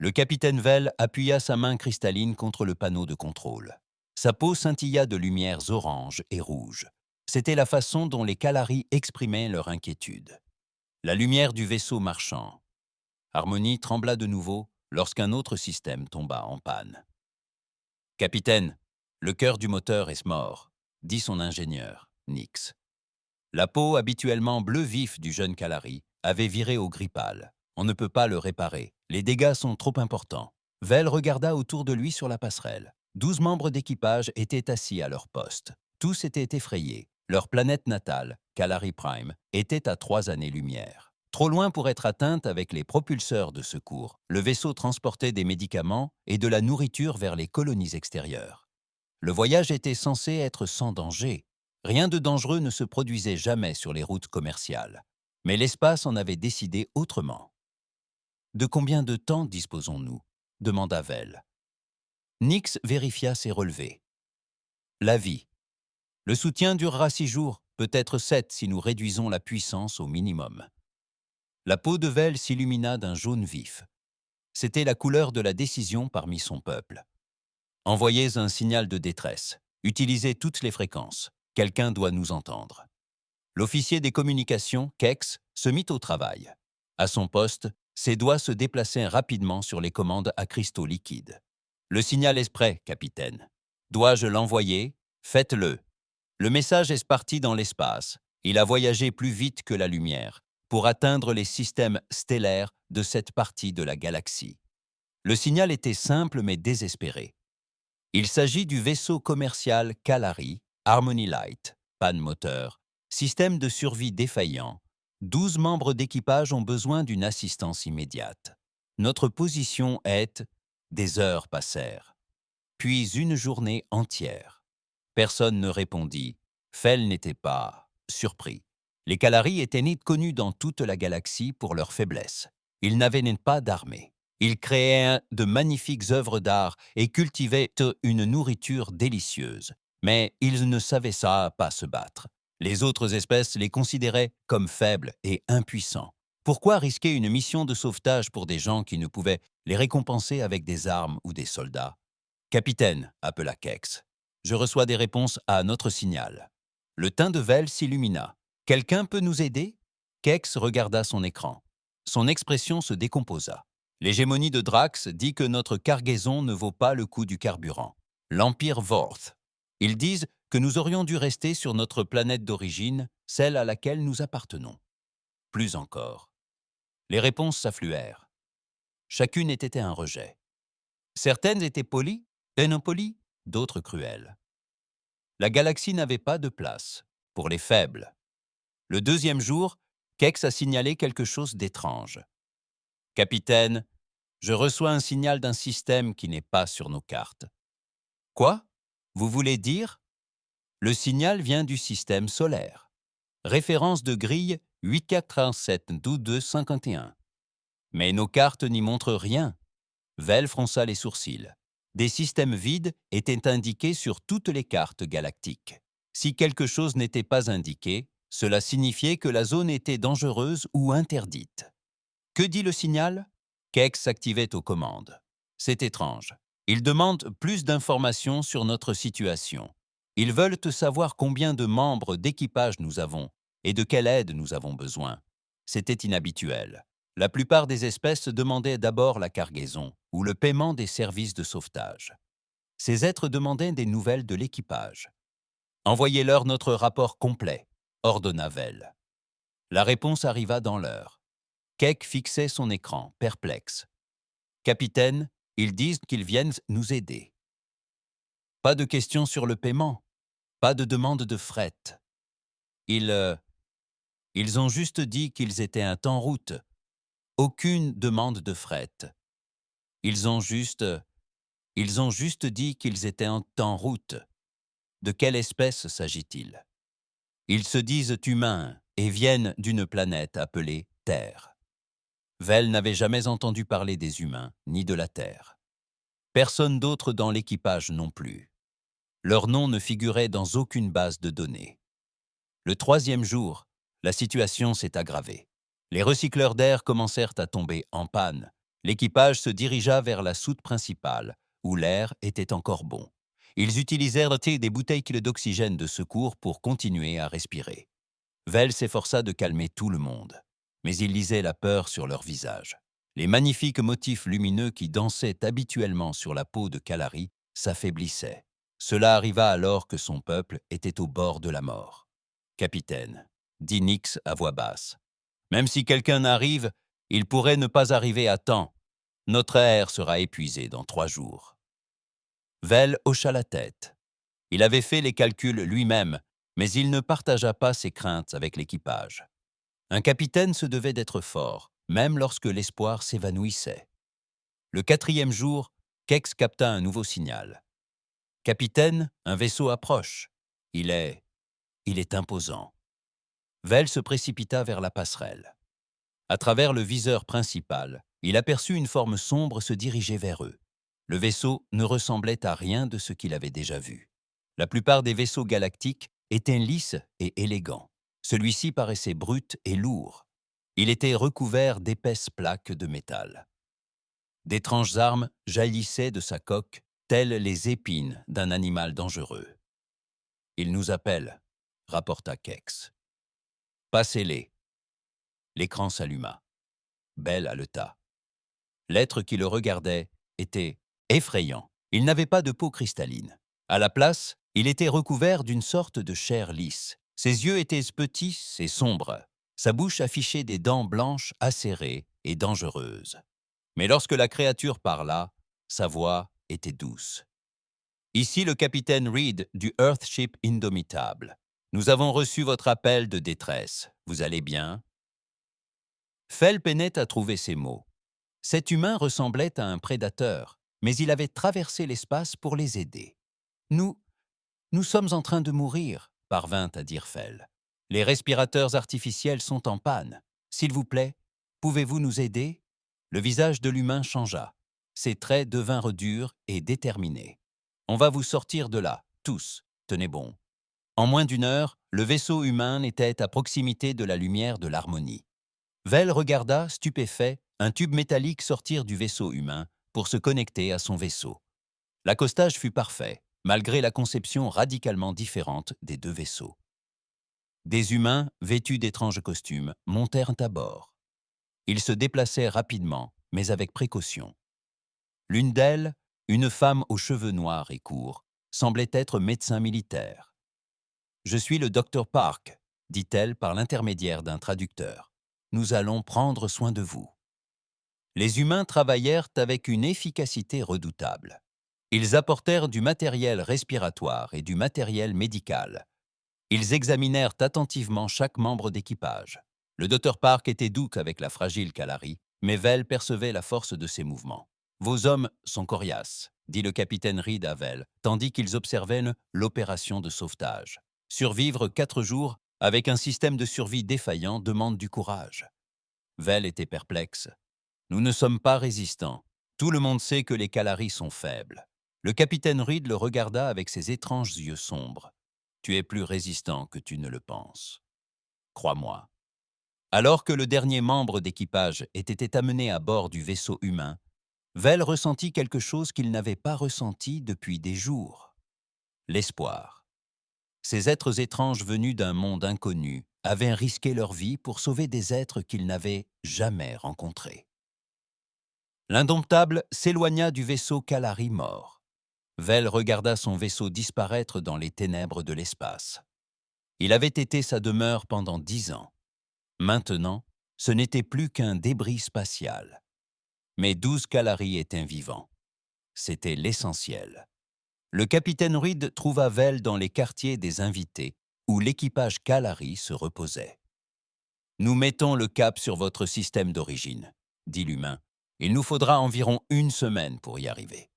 Le capitaine Vell appuya sa main cristalline contre le panneau de contrôle. Sa peau scintilla de lumières oranges et rouges. C'était la façon dont les Kalari exprimaient leur inquiétude. La lumière du vaisseau marchand. Harmony trembla de nouveau lorsqu'un autre système tomba en panne. « Capitaine, le cœur du moteur est mort », dit son ingénieur, Nix. La peau habituellement bleu vif du jeune Kalari avait viré au gris pâle. On ne peut pas le réparer. Les dégâts sont trop importants. Vell regarda autour de lui sur la passerelle. 12 membres d'équipage étaient assis à leur poste. Tous étaient effrayés. Leur planète natale, Kalari Prime, était à 3 années-lumière. Trop loin pour être atteinte avec les propulseurs de secours, le vaisseau transportait des médicaments et de la nourriture vers les colonies extérieures. Le voyage était censé être sans danger. Rien de dangereux ne se produisait jamais sur les routes commerciales. Mais l'espace en avait décidé autrement. « De combien de temps disposons-nous » demanda Vell. Nix vérifia ses relevés. « La vie. Le soutien durera 6 jours, peut-être 7 si nous réduisons la puissance au minimum. » La peau de Vell s'illumina d'un jaune vif. C'était la couleur de la décision parmi son peuple. « Envoyez un signal de détresse. Utilisez toutes les fréquences. Quelqu'un doit nous entendre. » L'officier des communications, Kex, se mit au travail. À son poste, ses doigts se déplaçaient rapidement sur les commandes à cristaux liquides. « Le signal est prêt, capitaine. Dois-je l'envoyer? Faites-le. Le message est parti dans l'espace. Il a voyagé plus vite que la lumière pour atteindre les systèmes stellaires de cette partie de la galaxie. » Le signal était simple mais désespéré. Il s'agit du vaisseau commercial Kalari, Harmony Light, panne moteur, système de survie défaillant. 12 membres d'équipage ont besoin d'une assistance immédiate. Notre position est... Des heures passèrent. Puis une journée entière. Personne ne répondit. Fell n'était pas surpris. Les Kalari étaient connus dans toute la galaxie pour leur faiblesse. Ils n'avaient pas d'armée. Ils créaient de magnifiques œuvres d'art et cultivaient une nourriture délicieuse. Mais ils ne savaient pas se battre. Les autres espèces les considéraient comme faibles et impuissants. Pourquoi risquer une mission de sauvetage pour des gens qui ne pouvaient les récompenser avec des armes ou des soldats? « Capitaine, » appela Kex. « Je reçois des réponses à notre signal. » Le teint de Vell s'illumina. « Quelqu'un peut nous aider ?» Kex regarda son écran. Son expression se décomposa. « L'hégémonie de Drax dit que notre cargaison ne vaut pas le coût du carburant. L'Empire Vorth. Ils disent que nous aurions dû rester sur notre planète d'origine, celle à laquelle nous appartenons. » Plus encore. Les réponses s'affluèrent. Chacune était un rejet. Certaines étaient polies et non polies, d'autres cruelles. La galaxie n'avait pas de place pour les faibles. Le deuxième jour, Kex a signalé quelque chose d'étrange. « Capitaine, je reçois un signal d'un système qui n'est pas sur nos cartes. »« Quoi? Vous voulez dire ?» ?»« Le signal vient du système solaire. Référence de grille 8437-1251. Mais nos cartes n'y montrent rien. » Vell fronça les sourcils. Des systèmes vides étaient indiqués sur toutes les cartes galactiques. Si quelque chose n'était pas indiqué, cela signifiait que la zone était dangereuse ou interdite. Que dit le signal? Kex s'activait aux commandes. C'est étrange. Ils demandent plus d'informations sur notre situation. Ils veulent savoir combien de membres d'équipage nous avons et de quelle aide nous avons besoin. C'était inhabituel. La plupart des espèces demandaient d'abord la cargaison ou le paiement des services de sauvetage. Ces êtres demandaient des nouvelles de l'équipage. « Envoyez-leur notre rapport complet », ordonna Vell. La réponse arriva dans l'heure. Keck fixait son écran, perplexe. « Capitaine, ils disent qu'ils viennent nous aider. » Pas de questions sur le paiement, pas de demande de fret. Ils ont juste dit qu'ils étaient un temps route. Aucune demande de fret. Ils ont juste dit qu'ils étaient en temps route. De quelle espèce s'agit-il? Ils se disent humains et viennent d'une planète appelée Terre. Vell n'avait jamais entendu parler des humains ni de la Terre. Personne d'autre dans l'équipage non plus. Leur nom ne figurait dans aucune base de données. Le troisième jour, la situation s'est aggravée. Les recycleurs d'air commencèrent à tomber en panne. L'équipage se dirigea vers la soute principale, où l'air était encore bon. Ils utilisèrent des bouteilles d'oxygène de secours pour continuer à respirer. Vell s'efforça de calmer tout le monde, mais il lisait la peur sur leurs visages. Les magnifiques motifs lumineux qui dansaient habituellement sur la peau de Kalari s'affaiblissaient. Cela arriva alors que son peuple était au bord de la mort. « Capitaine, dit Nix à voix basse, même si quelqu'un arrive, il pourrait ne pas arriver à temps. Notre air sera épuisé dans 3 jours. » Vell hocha la tête. Il avait fait les calculs lui-même, mais il ne partagea pas ses craintes avec l'équipage. Un capitaine se devait d'être fort, même lorsque l'espoir s'évanouissait. Le 4e jour, Kex capta un nouveau signal. « Capitaine, un vaisseau approche. Il est imposant. » Vell se précipita vers la passerelle. À travers le viseur principal, il aperçut une forme sombre se diriger vers eux. Le vaisseau ne ressemblait à rien de ce qu'il avait déjà vu. La plupart des vaisseaux galactiques étaient lisses et élégants. Celui-ci paraissait brut et lourd. Il était recouvert d'épaisses plaques de métal. D'étranges armes jaillissaient de sa coque, telles les épines d'un animal dangereux. « Il nous appelle, » rapporta Kex. « Passez-les. » L'écran s'alluma. Bell haleta. L'être qui le regardait était effrayant. Il n'avait pas de peau cristalline. À la place, il était recouvert d'une sorte de chair lisse. Ses yeux étaient petits et sombres. Sa bouche affichait des dents blanches acérées et dangereuses. Mais lorsque la créature parla, sa voix était douce. « Ici le capitaine Reed du Earthship Indomitable. Nous avons reçu votre appel de détresse. Vous allez bien ?» Fell peinait à trouver ses mots. Cet humain ressemblait à un prédateur, mais il avait traversé l'espace pour les aider. « Nous sommes en train de mourir, » parvint à dire Fell. « Les respirateurs artificiels sont en panne. S'il vous plaît, pouvez-vous nous aider ?» Le visage de l'humain changea. Ses traits devinrent durs et déterminés. « On va vous sortir de là, tous. Tenez bon. » En moins d'1 heure, le vaisseau humain était à proximité de la lumière de l'harmonie. Vell regarda, stupéfait, un tube métallique sortir du vaisseau humain pour se connecter à son vaisseau. L'accostage fut parfait, malgré la conception radicalement différente des 2 vaisseaux. Des humains, vêtus d'étranges costumes, montèrent à bord. Ils se déplaçaient rapidement, mais avec précaution. L'une d'elles, une femme aux cheveux noirs et courts, semblait être médecin militaire. « Je suis le docteur Park, » dit-elle par l'intermédiaire d'un traducteur. « Nous allons prendre soin de vous. » Les humains travaillèrent avec une efficacité redoutable. Ils apportèrent du matériel respiratoire et du matériel médical. Ils examinèrent attentivement chaque membre d'équipage. Le docteur Park était doux avec la fragile Kalari, mais Vell percevait la force de ses mouvements. « Vos hommes sont coriaces, » dit le capitaine Reed à Vell, tandis qu'ils observaient l'opération de sauvetage. « Survivre 4 jours avec un système de survie défaillant demande du courage. » Vell était perplexe. « Nous ne sommes pas résistants. Tout le monde sait que les Kalari sont faibles. » Le capitaine Reed le regarda avec ses étranges yeux sombres. « Tu es plus résistant que tu ne le penses. Crois-moi. » Alors que le dernier membre d'équipage était amené à bord du vaisseau humain, Vell ressentit quelque chose qu'il n'avait pas ressenti depuis des jours. L'espoir. Ces êtres étranges venus d'un monde inconnu avaient risqué leur vie pour sauver des êtres qu'ils n'avaient jamais rencontrés. L'indomptable s'éloigna du vaisseau Kalari mort. Vell regarda son vaisseau disparaître dans les ténèbres de l'espace. Il avait été sa demeure pendant 10 ans. Maintenant, ce n'était plus qu'un débris spatial. Mais 12 Kalari étaient vivants. C'était l'essentiel. Le capitaine Reed trouva Vell dans les quartiers des invités, où l'équipage Kalari se reposait. « Nous mettons le cap sur votre système d'origine, » dit l'humain. « Il nous faudra environ 1 semaine pour y arriver. »«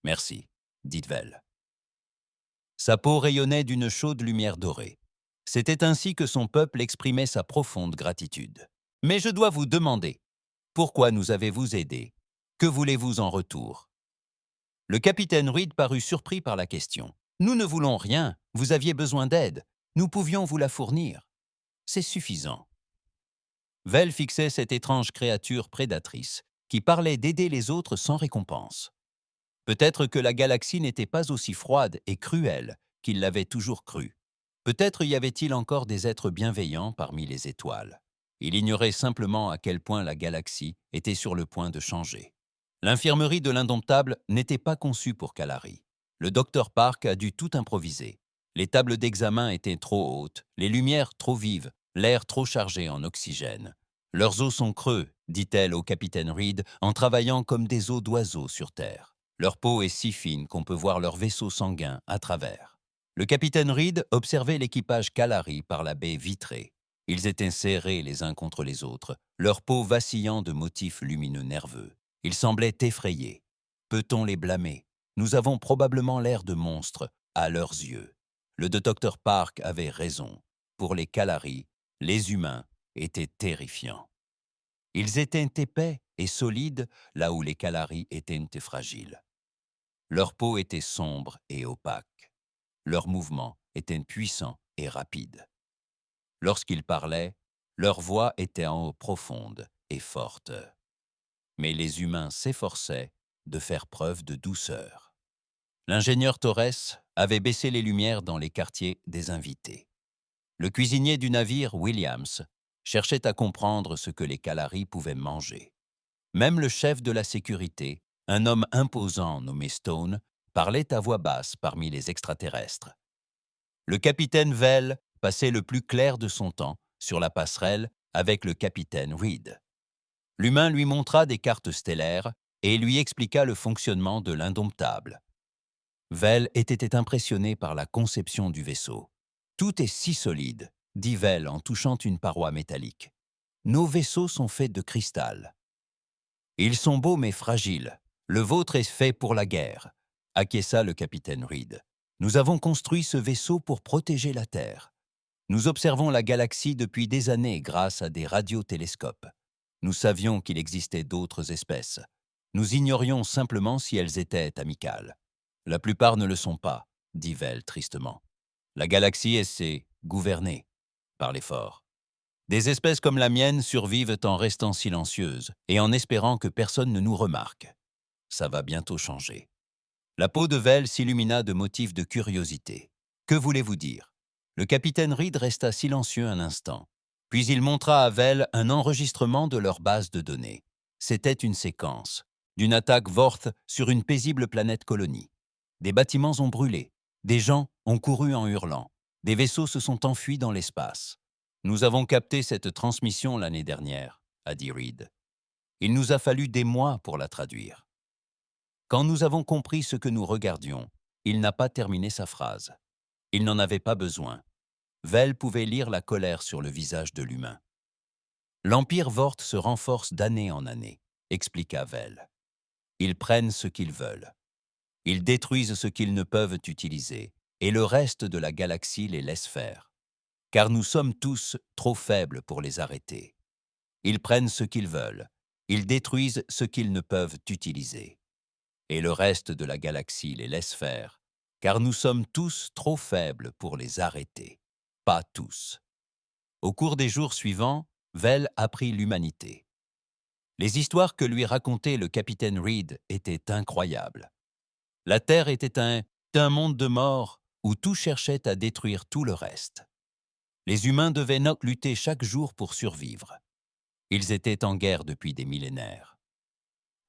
Merci, » dit Vell. Sa peau rayonnait d'une chaude lumière dorée. C'était ainsi que son peuple exprimait sa profonde gratitude. « Mais je dois vous demander, pourquoi nous avez-vous aidé? Que voulez-vous en retour ?» Le capitaine Reed parut surpris par la question. « Nous ne voulons rien, vous aviez besoin d'aide. Nous pouvions vous la fournir. C'est suffisant. » Vell fixait cette étrange créature prédatrice, qui parlait d'aider les autres sans récompense. Peut-être que la galaxie n'était pas aussi froide et cruelle qu'il l'avait toujours cru. Peut-être y avait-il encore des êtres bienveillants parmi les étoiles. Il ignorait simplement à quel point la galaxie était sur le point de changer. L'infirmerie de l'Indomptable n'était pas conçue pour Kalari. Le docteur Park a dû tout improviser. Les tables d'examen étaient trop hautes, les lumières trop vives, l'air trop chargé en oxygène. Leurs os sont creux, dit-elle au capitaine Reed en travaillant comme des os d'oiseaux sur Terre. Leur peau est si fine qu'on peut voir leur vaisseau sanguin à travers. Le capitaine Reed observait l'équipage Kalari par la baie vitrée. Ils étaient serrés les uns contre les autres, leur peau vacillant de motifs lumineux nerveux. Ils semblaient effrayés. Peut-on les blâmer? Nous avons probablement l'air de monstres, à leurs yeux. Le docteur Park avait raison. Pour les Kalari, les humains étaient terrifiants. Ils étaient épais et solides là où les Kalari étaient fragiles. Leur peau était sombre et opaque. Leurs mouvements étaient puissants et rapides. Lorsqu'ils parlaient, leur voix était en haut profonde et forte. Mais les humains s'efforçaient de faire preuve de douceur. L'ingénieur Torres avait baissé les lumières dans les quartiers des invités. Le cuisinier du navire, Williams, cherchait à comprendre ce que les Kalari pouvaient manger. Même le chef de la sécurité, un homme imposant nommé Stone, parlait à voix basse parmi les extraterrestres. Le capitaine Vell passait le plus clair de son temps sur la passerelle avec le capitaine Reed. L'humain lui montra des cartes stellaires et lui expliqua le fonctionnement de l'Indomptable. Vell était impressionné par la conception du vaisseau. « Tout est si solide », dit Vell en touchant une paroi métallique. « Nos vaisseaux sont faits de cristal. »« Ils sont beaux mais fragiles. Le vôtre est fait pour la guerre », acquiesça le capitaine Reed. « Nous avons construit ce vaisseau pour protéger la Terre. Nous observons la galaxie depuis des années grâce à des radiotélescopes. Nous savions qu'il existait d'autres espèces. Nous ignorions simplement si elles étaient amicales. La plupart ne le sont pas, dit Vell tristement. La galaxie essaie gouvernée par l'effort. Des espèces comme la mienne survivent en restant silencieuses et en espérant que personne ne nous remarque. Ça va bientôt changer. La peau de Vell s'illumina de motifs de curiosité. Que voulez-vous dire? Le capitaine Reed resta silencieux un instant. Puis il montra à Vell un enregistrement de leur base de données. C'était une séquence d'une attaque Vorth sur une paisible planète colonie. Des bâtiments ont brûlé, des gens ont couru en hurlant, des vaisseaux se sont enfuis dans l'espace. Nous avons capté cette transmission l'année dernière, a dit Reed. Il nous a fallu des mois pour la traduire. Quand nous avons compris ce que nous regardions, il n'a pas terminé sa phrase. Il n'en avait pas besoin. Vell pouvait lire la colère sur le visage de l'humain. L'Empire Vorth se renforce d'année en année, expliqua Vell. Ils prennent ce qu'ils veulent. Ils détruisent ce qu'ils ne peuvent utiliser, et le reste de la galaxie les laisse faire. Car nous sommes tous trop faibles pour les arrêter. Ils prennent ce qu'ils veulent. Ils détruisent ce qu'ils ne peuvent utiliser. Et le reste de la galaxie les laisse faire, car nous sommes tous trop faibles pour les arrêter. Pas tous. Au cours des jours suivants, Vell apprit l'humanité. Les histoires que lui racontait le capitaine Reed étaient incroyables. La Terre était un monde de mort où tout cherchait à détruire tout le reste. Les humains devaient lutter chaque jour pour survivre. Ils étaient en guerre depuis des millénaires.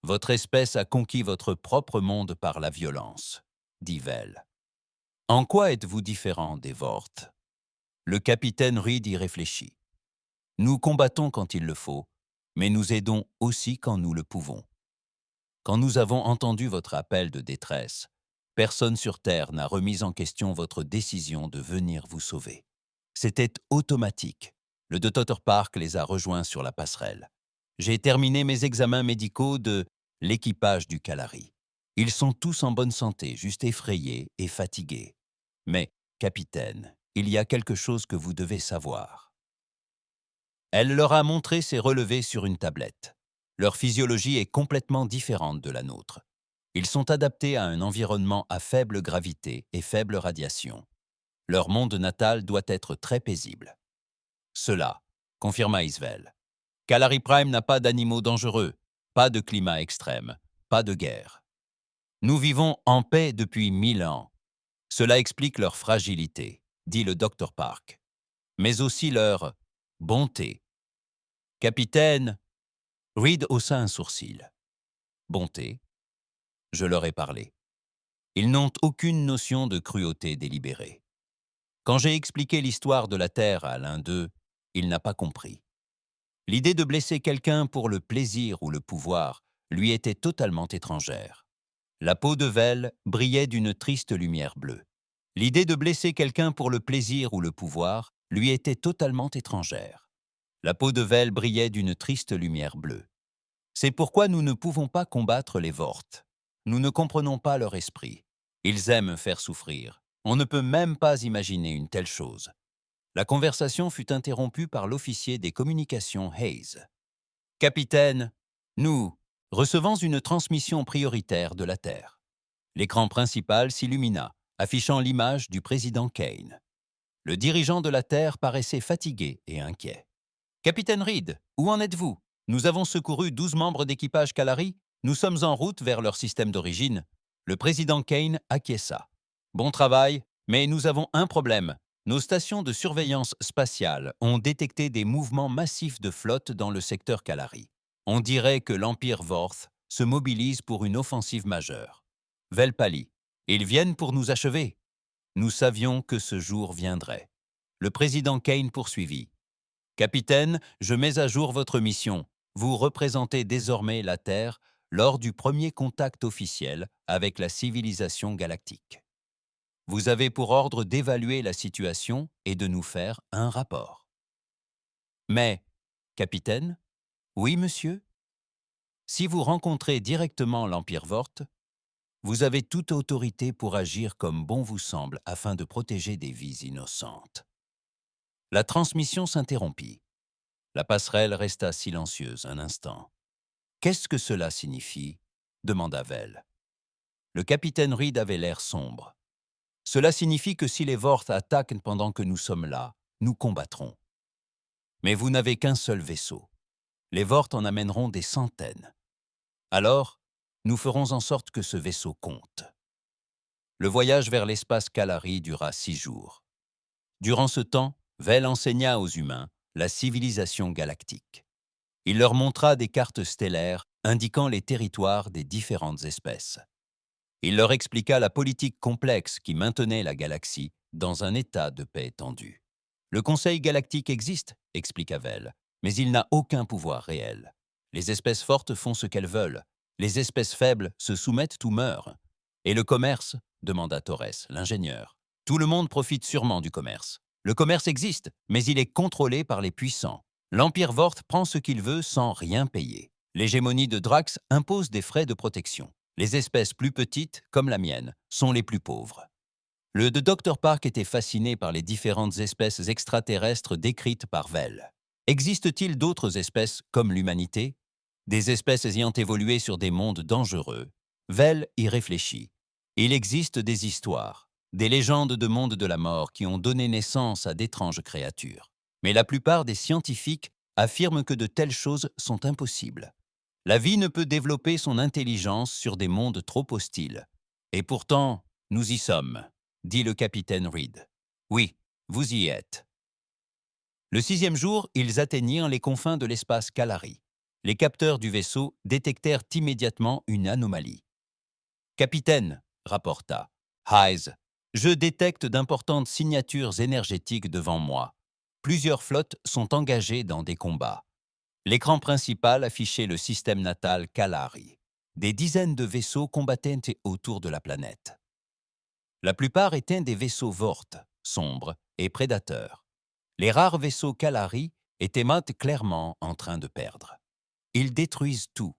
Votre espèce a conquis votre propre monde par la violence, dit Vell. En quoi êtes-vous différent des Vorth? Le capitaine Reed y réfléchit. Nous combattons quand il le faut, mais nous aidons aussi quand nous le pouvons. Quand nous avons entendu votre appel de détresse, personne sur Terre n'a remis en question votre décision de venir vous sauver. C'était automatique. Le docteur Park les a rejoints sur la passerelle. J'ai terminé mes examens médicaux de l'équipage du Kalari. Ils sont tous en bonne santé, juste effrayés et fatigués. Mais, capitaine, il y a quelque chose que vous devez savoir. Elle leur a montré ses relevés sur une tablette. Leur physiologie est complètement différente de la nôtre. Ils sont adaptés à un environnement à faible gravité et faible radiation. Leur monde natal doit être très paisible. Cela, confirma Isvel. Kalari Prime n'a pas d'animaux dangereux, Pas de climat extrême, pas de guerre. Nous vivons en paix depuis 1000 ans. Cela explique leur fragilité, dit le docteur Park, mais aussi leur bonté. Capitaine, Reed haussa un sourcil. Bonté, je leur ai parlé. Ils n'ont aucune notion de cruauté délibérée. Quand j'ai expliqué l'histoire de la Terre à l'un d'eux, il n'a pas compris. L'idée de blesser quelqu'un pour le plaisir ou le pouvoir lui était totalement étrangère. La peau de Vel brillait d'une triste lumière bleue. L'idée de blesser quelqu'un pour le plaisir ou le pouvoir lui était totalement étrangère. La peau de Vel brillait d'une triste lumière bleue. C'est pourquoi nous ne pouvons pas combattre les Vortes. Nous ne comprenons pas leur esprit. Ils aiment faire souffrir. On ne peut même pas imaginer une telle chose. La conversation fut interrompue par l'officier des communications Hayes. « Capitaine, nous recevons une transmission prioritaire de la Terre. » L'écran principal s'illumina, affichant l'image du président Kane. Le dirigeant de la Terre paraissait fatigué et inquiet. « Capitaine Reed, où en êtes-vous? Nous avons secouru 12 membres d'équipage Kalari. Nous sommes en route vers leur système d'origine. » Le président Kane acquiesça. « Bon travail, mais nous avons un problème. Nos stations de surveillance spatiale ont détecté des mouvements massifs de flotte dans le secteur Kalari. On dirait que l'Empire Vorth se mobilise pour une offensive majeure. » Vel pâlit. « Ils viennent pour nous achever. » Nous savions que ce jour viendrait. Le président Kane poursuivit. « Capitaine, je mets à jour votre mission. Vous représentez désormais la Terre lors du premier contact officiel avec la civilisation galactique. Vous avez pour ordre d'évaluer la situation et de nous faire un rapport. » « Mais, capitaine, oui, monsieur, si vous rencontrez directement l'Empire Vorth, vous avez toute autorité pour agir comme bon vous semble afin de protéger des vies innocentes. » La transmission s'interrompit. La passerelle resta silencieuse un instant. « Qu'est-ce que cela signifie ?» demanda Vel. Le capitaine Reed avait l'air sombre. « Cela signifie que si les Vorth attaquent pendant que nous sommes là, nous combattrons. Mais vous n'avez qu'un seul vaisseau. Les Vorth en amèneront des centaines. Alors, nous ferons en sorte que ce vaisseau compte. » Le voyage vers l'espace Kalari dura 6 jours. Durant ce temps, Vel enseigna aux humains la civilisation galactique. Il leur montra des cartes stellaires indiquant les territoires des différentes espèces. Il leur expliqua la politique complexe qui maintenait la galaxie dans un état de paix tendue. « Le Conseil galactique existe, » expliqua Vel, « mais il n'a aucun pouvoir réel. Les espèces fortes font ce qu'elles veulent. Les espèces faibles se soumettent ou meurent. »« Et le commerce ?» demanda Torres, l'ingénieur. « Tout le monde profite sûrement du commerce. Le commerce existe, mais il est contrôlé par les puissants. L'Empire Vorth prend ce qu'il veut sans rien payer. L'hégémonie de Drax impose des frais de protection. Les espèces plus petites, comme la mienne, sont les plus pauvres. » Le Dr Park était fasciné par les différentes espèces extraterrestres décrites par Vel. Existe-t-il d'autres espèces comme l'humanité? Des espèces ayant évolué sur des mondes dangereux? Vel y réfléchit. Il existe des histoires, des légendes de mondes de la mort qui ont donné naissance à d'étranges créatures. Mais la plupart des scientifiques affirment que de telles choses sont impossibles. La vie ne peut développer son intelligence sur des mondes trop hostiles. Et pourtant, nous y sommes, dit le capitaine Reed. Oui, vous y êtes. Le 6e jour, ils atteignirent les confins de l'espace Kalari. Les capteurs du vaisseau détectèrent immédiatement une anomalie. « Capitaine, » rapporta Hayes, « je détecte d'importantes signatures énergétiques devant moi. Plusieurs flottes sont engagées dans des combats. » L'écran principal affichait le système natal Kalari. Des dizaines de vaisseaux combattaient autour de la planète. La plupart étaient des vaisseaux Vorth, sombres et prédateurs. Les rares vaisseaux Kalari étaient clairement en train de perdre. « Ils détruisent tout, »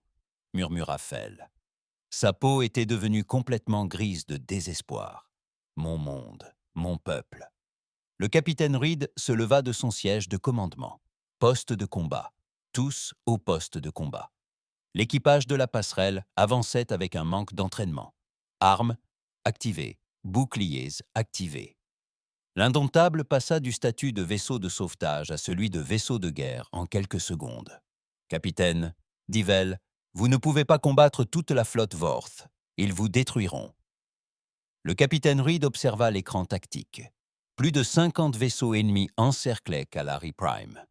murmura Fel. Sa peau était devenue complètement grise de désespoir. « Mon monde, mon peuple. » Le capitaine Reed se leva de son siège de commandement. Poste de combat. Tous au poste de combat. L'équipage de la passerelle avançait avec un manque d'entraînement. Armes activées, boucliers activés. L'Indomptable passa du statut de vaisseau de sauvetage à celui de vaisseau de guerre en quelques secondes. « Capitaine, dit Vel, Vous ne pouvez pas combattre toute la flotte Vorth. Ils vous détruiront. Le capitaine Reed observa l'écran tactique. Plus de 50 vaisseaux ennemis encerclaient Kalari Prime.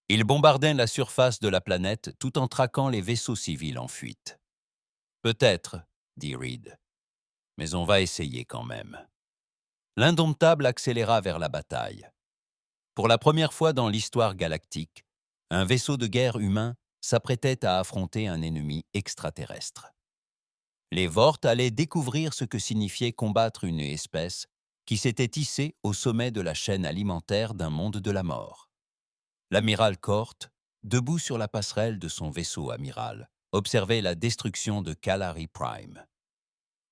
Ils bombardaient la surface de la planète tout en traquant les vaisseaux civils en fuite. Peut-être, dit Reed, mais on va essayer quand même. L'Indomptable accéléra vers la bataille. Pour la première fois dans l'histoire galactique, un vaisseau de guerre humain s'apprêtait à affronter un ennemi extraterrestre. Les Vorth allaient découvrir ce que signifiait combattre une espèce qui s'était hissée au sommet de la chaîne alimentaire d'un monde de la mort. L'amiral Kort, debout sur la passerelle de son vaisseau amiral, observait la destruction de Kalari Prime.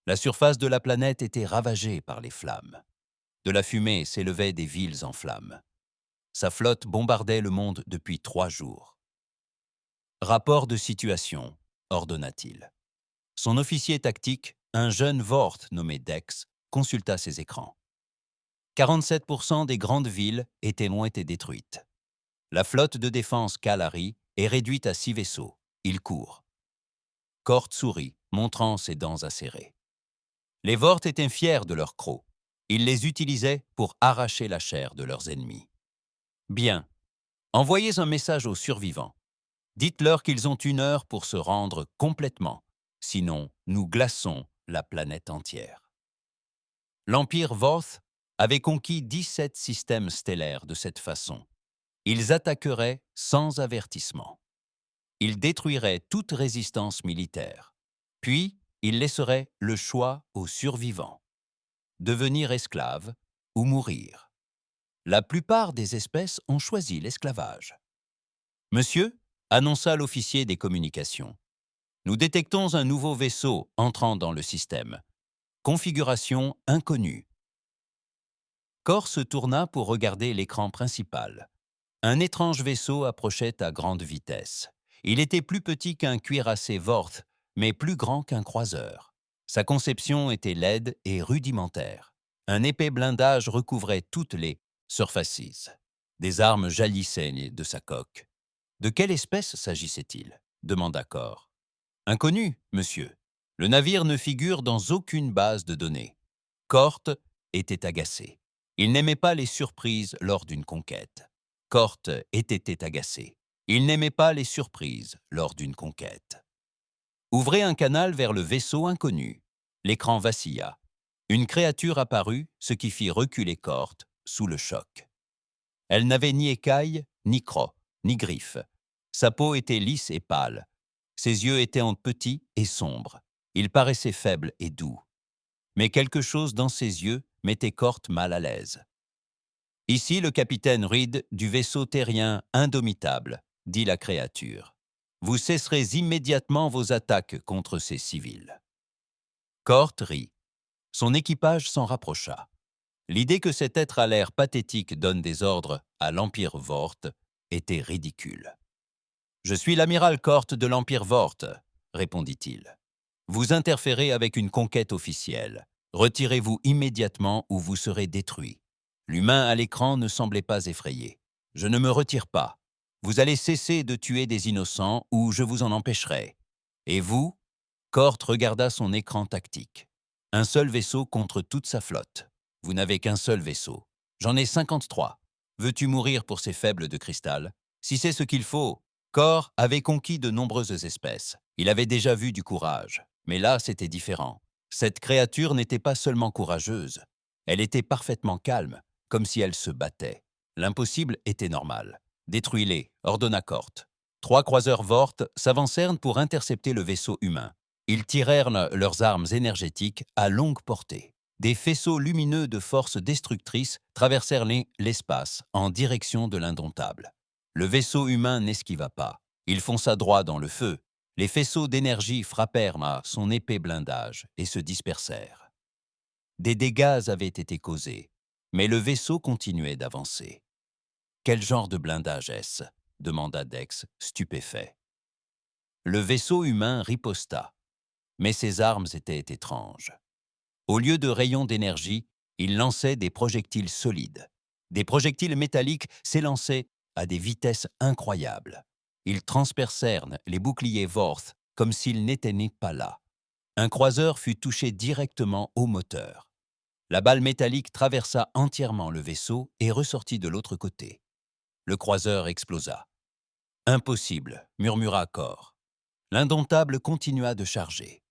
La surface de la planète était ravagée par les flammes. De la fumée s'élevaient des villes en flammes. Sa flotte bombardait le monde depuis 3 jours. « Rapport de situation », ordonna-t-il. Son officier tactique, un jeune Vorth nommé Dex, consulta ses écrans. 47% des grandes villes ont été détruites. La flotte de défense Kalari est réduite à 6 vaisseaux. Il court. Kort sourit, montrant ses dents acérées. Les Vorth étaient fiers de leurs crocs. Ils les utilisaient pour arracher la chair de leurs ennemis. Bien. Envoyez un message aux survivants. Dites-leur qu'ils ont 1 heure pour se rendre complètement. Sinon, nous glaçons la planète entière. L'Empire Vorth avait conquis 17 systèmes stellaires de cette façon. Ils attaqueraient sans avertissement. Ils détruiraient toute résistance militaire. Puis, ils laisseraient le choix aux survivants. Devenir esclaves ou mourir. La plupart des espèces ont choisi l'esclavage. « Monsieur », annonça l'officier des communications, « nous détectons un nouveau vaisseau entrant dans le système. Configuration inconnue. » Kort se tourna pour regarder l'écran principal. Un étrange vaisseau approchait à grande vitesse. Il était plus petit qu'un cuirassé Vorth, mais plus grand qu'un croiseur. Sa conception était laide et rudimentaire. Un épais blindage recouvrait toutes les surfaces. Des armes jalissaient de sa coque. « De quelle espèce s'agissait-il » demanda Kort. « Inconnu, monsieur. Le navire ne figure dans aucune base de données. » Kort était agacé. Il n'aimait pas les surprises lors d'une conquête. Kort était agacé. Il n'aimait pas les surprises lors d'une conquête. « Ouvrez un canal vers le vaisseau inconnu. » L'écran vacilla. Une créature apparut, ce qui fit reculer Kort sous le choc. Elle n'avait ni écailles, ni crocs, ni griffes. Sa peau était lisse et pâle. Ses yeux étaient petits et sombres. Il paraissait faible et doux. Mais quelque chose dans ses yeux mettait Kort mal à l'aise. « Ici le capitaine Reed du vaisseau terrien Indomitable, » dit la créature. « Vous cesserez immédiatement vos attaques contre ces civils. » Kort rit. Son équipage s'en rapprocha. L'idée que cet être à l'air pathétique donne des ordres à l'Empire Vorth était ridicule. « Je suis l'amiral Kort de l'Empire Vorth, » répondit-il. « Vous interférez avec une conquête officielle. Retirez-vous immédiatement ou vous serez détruit. » L'humain à l'écran ne semblait pas effrayé. « Je ne me retire pas. Vous allez cesser de tuer des innocents ou je vous en empêcherai. Et vous ?» Kort regarda son écran tactique. « Un seul vaisseau contre toute sa flotte. Vous n'avez qu'un seul vaisseau. J'en ai 53. Veux-tu mourir pour ces faibles de cristal? Si c'est ce qu'il faut. » Kort avait conquis de nombreuses espèces. Il avait déjà vu du courage. Mais là, c'était différent. Cette créature n'était pas seulement courageuse. Elle était parfaitement calme, comme si elle se battait. L'impossible était normal. « Détruis-les », ordonna Kort. 3 croiseurs Vorth s'avancèrent pour intercepter le vaisseau humain. Ils tirèrent leurs armes énergétiques à longue portée. Des faisceaux lumineux de force destructrice traversèrent l'espace en direction de l'Indomptable. Le vaisseau humain n'esquiva pas. Il fonça droit dans le feu. Les faisceaux d'énergie frappèrent à son épais blindage et se dispersèrent. Des dégâts avaient été causés, mais le vaisseau continuait d'avancer. « Quel genre de blindage est-ce » demanda Dex, stupéfait. Le vaisseau humain riposta, mais ses armes étaient étranges. Au lieu de rayons d'énergie, il lançait des projectiles solides. Des projectiles métalliques s'élançaient à des vitesses incroyables. Ils transpercèrent les boucliers Vorth comme s'ils n'étaient pas là. Un croiseur fut touché directement au moteur. La balle métallique traversa entièrement le vaisseau et ressortit de l'autre côté. Le croiseur explosa. « Impossible », murmura Kor. L'indomptable continua de charger.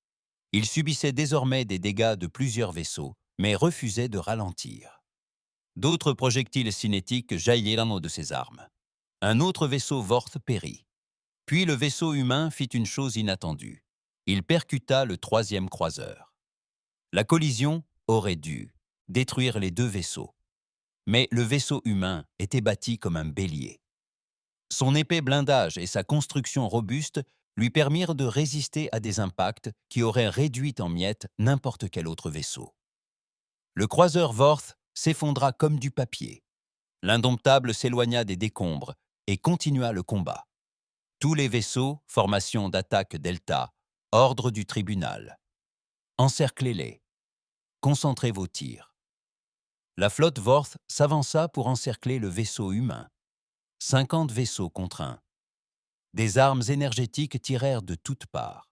Il subissait désormais des dégâts de plusieurs vaisseaux, mais refusait de ralentir. D'autres projectiles cinétiques jaillirent de ses armes. Un autre vaisseau Vorth périt. Puis le vaisseau humain fit une chose inattendue. Il percuta le troisième croiseur. La collision aurait dû détruire les deux vaisseaux. Mais le vaisseau humain était bâti comme un bélier. Son épais blindage et sa construction robuste lui permirent de résister à des impacts qui auraient réduit en miettes n'importe quel autre vaisseau. Le croiseur Vorth s'effondra comme du papier. L'indomptable s'éloigna des décombres et continua le combat. Tous les vaisseaux, formation d'attaque Delta, ordre du tribunal. Encerclez-les. Concentrez vos tirs. La flotte Vorth s'avança pour encercler le vaisseau humain. 50 vaisseaux contre 1. Des armes énergétiques tirèrent de toutes parts.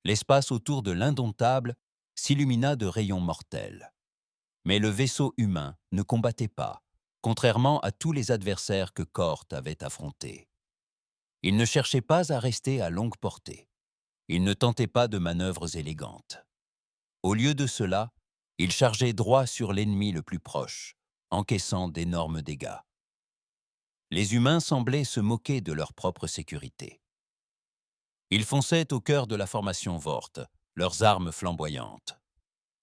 L'espace autour de l'indomptable s'illumina de rayons mortels. Mais le vaisseau humain ne combattait pas, contrairement à tous les adversaires que Kor avait affrontés. Il ne cherchait pas à rester à longue portée. Il ne tentait pas de manœuvres élégantes. Au lieu de cela, il chargeait droit sur l'ennemi le plus proche, encaissant d'énormes dégâts. Les humains semblaient se moquer de leur propre sécurité. Ils fonçaient au cœur de la formation Vorth, leurs armes flamboyantes.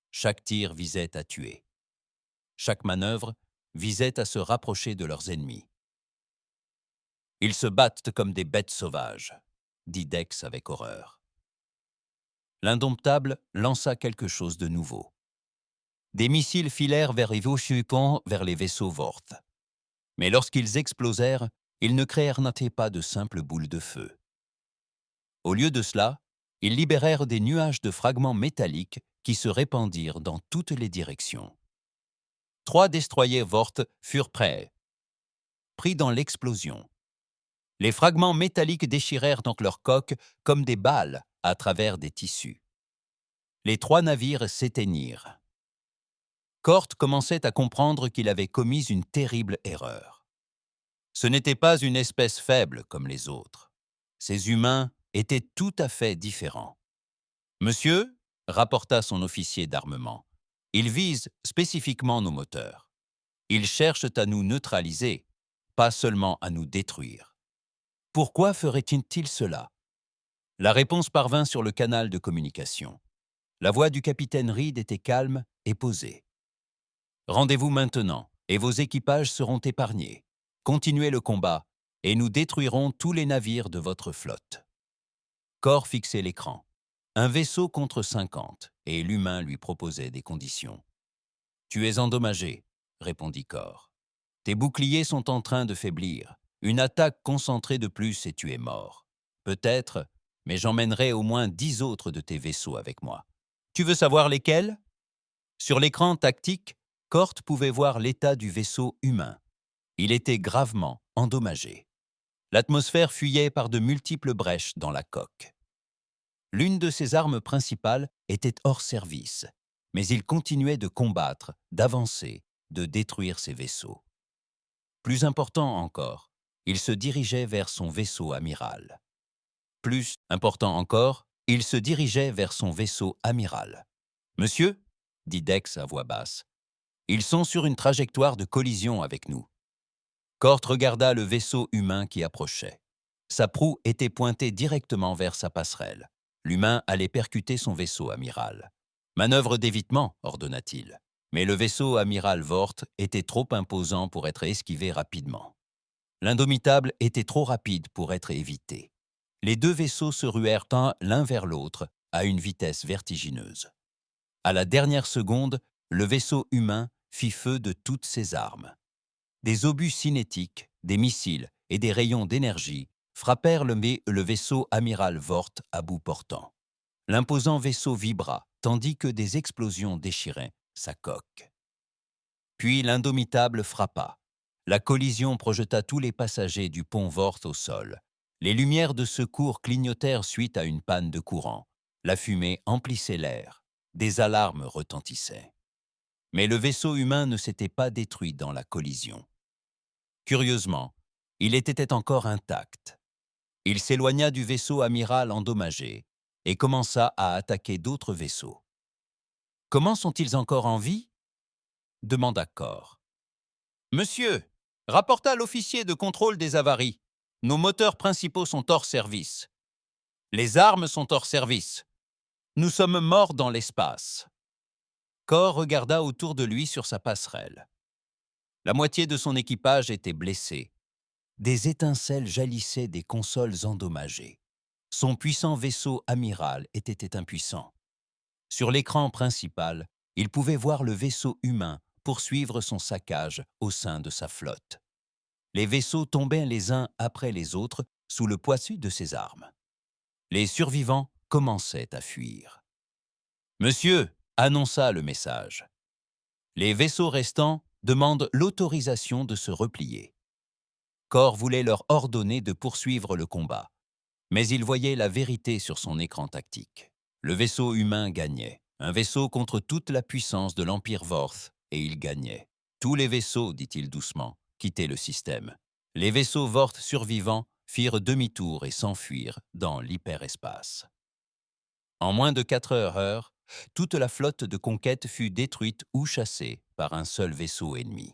Chaque tir visait à tuer. Chaque manœuvre visait à se rapprocher de leurs ennemis. « Ils se battent comme des bêtes sauvages », dit Dex avec horreur. L'indomptable lança quelque chose de nouveau. Des missiles filèrent vers les vaisseaux Vorth. Mais lorsqu'ils explosèrent, ils ne créèrent pas de simples boules de feu. Au lieu de cela, ils libérèrent des nuages de fragments métalliques qui se répandirent dans toutes les directions. 3 destroyers Vorth furent prêts. Pris dans l'explosion. Les fragments métalliques déchirèrent donc leurs coques comme des balles à travers des tissus. Les 3 navires s'éteignirent. Kor commençait à comprendre qu'il avait commis une terrible erreur. Ce n'était pas une espèce faible comme les autres. Ces humains étaient tout à fait différents. « Monsieur », rapporta son officier d'armement, « ils visent spécifiquement nos moteurs. Ils cherchent à nous neutraliser, pas seulement à nous détruire. Pourquoi ferait-il cela ?» La réponse parvint sur le canal de communication. La voix du capitaine Reed était calme et posée. « Rendez-vous maintenant, et vos équipages seront épargnés. Continuez le combat, et nous détruirons tous les navires de votre flotte. » Kor fixait l'écran. Un vaisseau contre 50, et l'humain lui proposait des conditions. « Tu es endommagé, » répondit Kor. « Tes boucliers sont en train de faiblir. Une attaque concentrée de plus et tu es mort. Peut-être, mais j'emmènerai au moins 10 autres de tes vaisseaux avec moi. Tu veux savoir lesquels ?» Sur l'écran tactique, Kor pouvait voir l'état du vaisseau humain. Il était gravement endommagé. L'atmosphère fuyait par de multiples brèches dans la coque. L'une de ses armes principales était hors service, mais il continuait de combattre, d'avancer, de détruire ses vaisseaux. Plus important encore, il se dirigeait vers son vaisseau amiral. Plus important encore, il se dirigeait vers son vaisseau amiral. « Monsieur » dit Dex à voix basse, « ils sont sur une trajectoire de collision avec nous. » Kor regarda le vaisseau humain qui approchait. Sa proue était pointée directement vers sa passerelle. L'humain allait percuter son vaisseau amiral. « Manœuvre d'évitement » ordonna-t-il. Mais le vaisseau amiral Vorth était trop imposant pour être esquivé rapidement. L'indomitable était trop rapide pour être évité. Les 2 vaisseaux se ruèrent l'un vers l'autre à une vitesse vertigineuse. À la dernière seconde, le vaisseau humain fit feu de toutes ses armes. Des obus cinétiques, des missiles et des rayons d'énergie frappèrent le vaisseau amiral Vorth à bout portant. L'imposant vaisseau vibra, tandis que des explosions déchiraient sa coque. Puis l'indomitable frappa. La collision projeta tous les passagers du pont Vorth au sol. Les lumières de secours clignotèrent suite à une panne de courant. La fumée emplissait l'air. Des alarmes retentissaient. Mais le vaisseau humain ne s'était pas détruit dans la collision. Curieusement, il était encore intact. Il s'éloigna du vaisseau amiral endommagé et commença à attaquer d'autres vaisseaux. « Comment sont-ils encore en vie ?» demanda Cor. « Monsieur, rapporta l'officier de contrôle des avaries. Nos moteurs principaux sont hors service. Les armes sont hors service. Nous sommes morts dans l'espace. » Cor regarda autour de lui sur sa passerelle. La moitié de son équipage était blessée. Des étincelles jalissaient des consoles endommagées. Son puissant vaisseau amiral était impuissant. Sur l'écran principal, il pouvait voir le vaisseau humain poursuivre son saccage au sein de sa flotte. Les vaisseaux tombaient les uns après les autres sous le poids de ses armes. Les survivants commençaient à fuir. « Monsieur !» annonça le message. « Les vaisseaux restants demandent l'autorisation de se replier. » Cor voulait leur ordonner de poursuivre le combat, mais il voyait la vérité sur son écran tactique. Le vaisseau humain gagnait, un vaisseau contre toute la puissance de l'Empire Vorth, et il gagnait. Tous les vaisseaux, dit-il doucement, quittaient le système. Les vaisseaux Vorth survivants firent demi-tour et s'enfuirent dans l'hyperespace. En moins de 4 heures, toute la flotte de conquête fut détruite ou chassée par un seul vaisseau ennemi.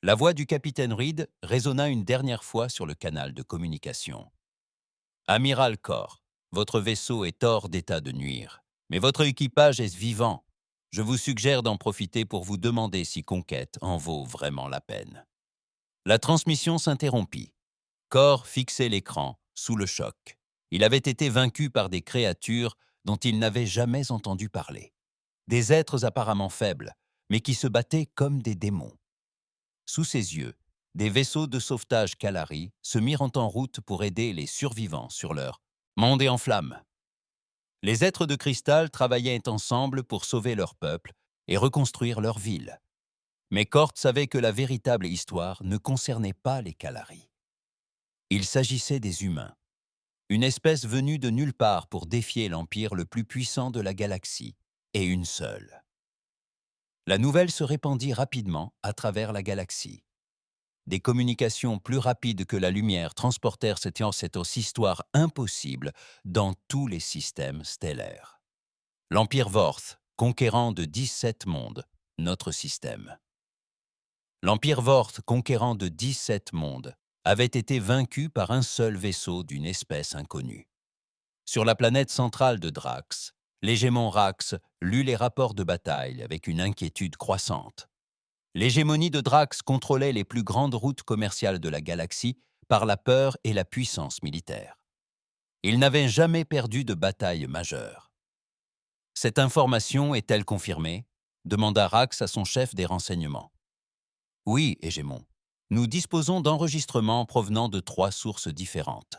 La voix du capitaine Reed résonna une dernière fois sur le canal de communication. « Amiral Cor, votre vaisseau est hors d'état de nuire, mais votre équipage est vivant. Je vous suggère d'en profiter pour vous demander si Conquête en vaut vraiment la peine. » La transmission s'interrompit. Cor fixait l'écran, sous le choc. Il avait été vaincu par des créatures dont il n'avait jamais entendu parler. Des êtres apparemment faibles, mais qui se battaient comme des démons. Sous ses yeux, des vaisseaux de sauvetage Kalari se mirent en route pour aider les survivants sur leur monde en flammes. Les êtres de cristal travaillaient ensemble pour sauver leur peuple et reconstruire leur ville. Mais Cort savait que la véritable histoire ne concernait pas les Kalari. Il s'agissait des humains, une espèce venue de nulle part pour défier l'empire le plus puissant de la galaxie, et une seule. La nouvelle se répandit rapidement à travers la galaxie. Des communications plus rapides que la lumière transportèrent cette histoire impossible dans tous les systèmes stellaires. L'Empire Vorth, conquérant de 17 mondes, notre système. L'Empire Vorth, conquérant de 17 mondes, avait été vaincu par un seul vaisseau d'une espèce inconnue. Sur la planète centrale de Drax, l'hégémon Rax lut les rapports de bataille avec une inquiétude croissante. L'hégémonie de Drax contrôlait les plus grandes routes commerciales de la galaxie par la peur et la puissance militaire. Il n'avait jamais perdu de bataille majeure. « Cette information est-elle confirmée ?» demanda Rax à son chef des renseignements. « Oui, hégémon. Nous disposons d'enregistrements provenant de 3 sources différentes.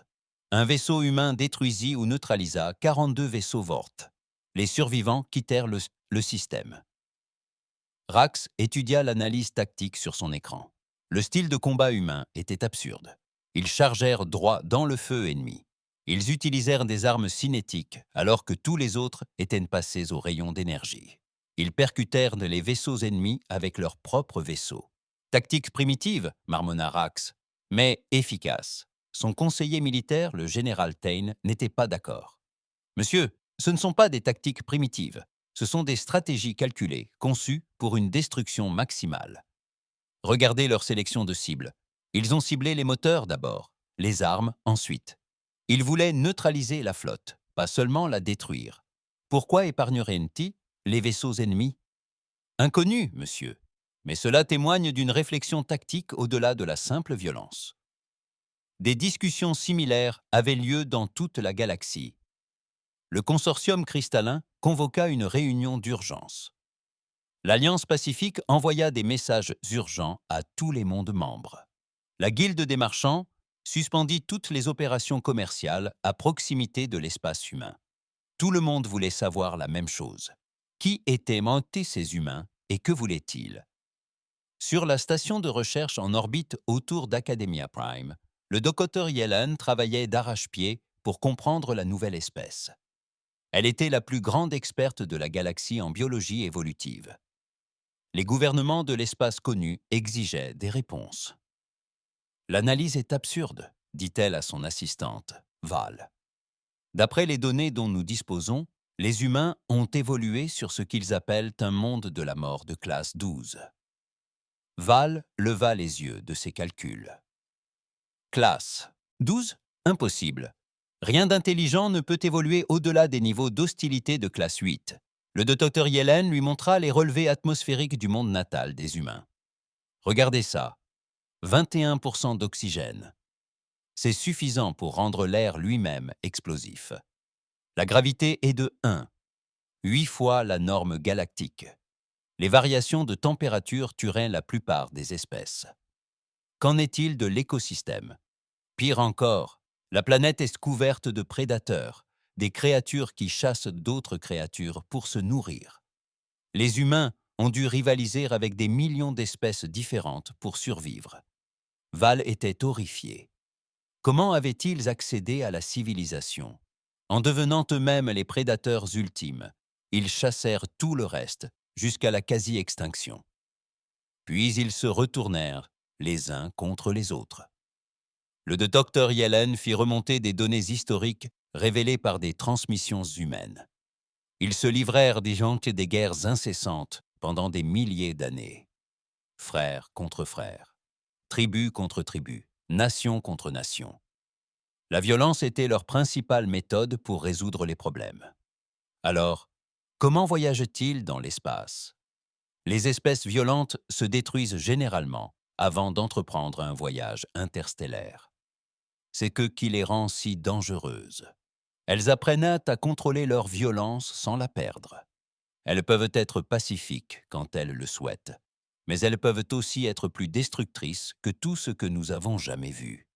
Un vaisseau humain détruisit ou neutralisa 42 vaisseaux Vorth. Les survivants quittèrent le système. » Rax étudia l'analyse tactique sur son écran. Le style de combat humain était absurde. Ils chargèrent droit dans le feu ennemi. Ils utilisèrent des armes cinétiques alors que tous les autres étaient passés aux rayons d'énergie. Ils percutèrent les vaisseaux ennemis avec leurs propres vaisseaux. Tactique primitive, marmonna Rax, mais efficace. Son conseiller militaire, le général Tain, n'était pas d'accord. « Monsieur, ce ne sont pas des tactiques primitives. Ce sont des stratégies calculées, conçues pour une destruction maximale. Regardez leur sélection de cibles. Ils ont ciblé les moteurs d'abord, les armes ensuite. Ils voulaient neutraliser la flotte, pas seulement la détruire. Pourquoi épargneraient-ils les vaisseaux ennemis? Inconnu, monsieur. Mais cela témoigne d'une réflexion tactique au-delà de la simple violence. Des discussions similaires avaient lieu dans toute la galaxie. Le consortium cristallin convoqua une réunion d'urgence. L'Alliance Pacifique envoya des messages urgents à tous les mondes membres. La Guilde des marchands suspendit toutes les opérations commerciales à proximité de l'espace humain. Tout le monde voulait savoir la même chose. Qui étaient ces humains et que voulaient-ils? Sur la station de recherche en orbite autour d'Academia Prime, le docteur Yellen travaillait d'arrache-pied pour comprendre la nouvelle espèce. Elle était la plus grande experte de la galaxie en biologie évolutive. Les gouvernements de l'espace connus exigeaient des réponses. L'analyse est absurde, dit-elle à son assistante, Val. D'après les données dont nous disposons, les humains ont évolué sur ce qu'ils appellent un monde de la mort de classe 12. Val leva les yeux de ses calculs. Classe 12 ? Impossible. Rien d'intelligent ne peut évoluer au-delà des niveaux d'hostilité de classe 8. Le docteur Yellen lui montra les relevés atmosphériques du monde natal des humains. Regardez ça. 21% d'oxygène. C'est suffisant pour rendre l'air lui-même explosif. La gravité est de 1, 8 fois la norme galactique. Les variations de température tueraient la plupart des espèces. Qu'en est-il de l'écosystème ? Pire encore, la planète est couverte de prédateurs, des créatures qui chassent d'autres créatures pour se nourrir. Les humains ont dû rivaliser avec des millions d'espèces différentes pour survivre. Val était horrifié. Comment avaient-ils accédé à la civilisation ? En devenant eux-mêmes les prédateurs ultimes, ils chassèrent tout le reste jusqu'à la quasi-extinction. Puis ils se retournèrent les uns contre les autres. Le docteur Yellen fit remonter des données historiques révélées par des transmissions humaines. Ils se livrèrent des guerres incessantes pendant des milliers d'années. Frères contre frères, tribus contre tribus, nation contre nation. La violence était leur principale méthode pour résoudre les problèmes. Alors, comment voyagent-ils dans l'espace ? Les espèces violentes se détruisent généralement avant d'entreprendre un voyage interstellaire. C'est ce qui les rend si dangereuses. Elles apprennent à contrôler leur violence sans la perdre. Elles peuvent être pacifiques quand elles le souhaitent, mais elles peuvent aussi être plus destructrices que tout ce que nous avons jamais vu.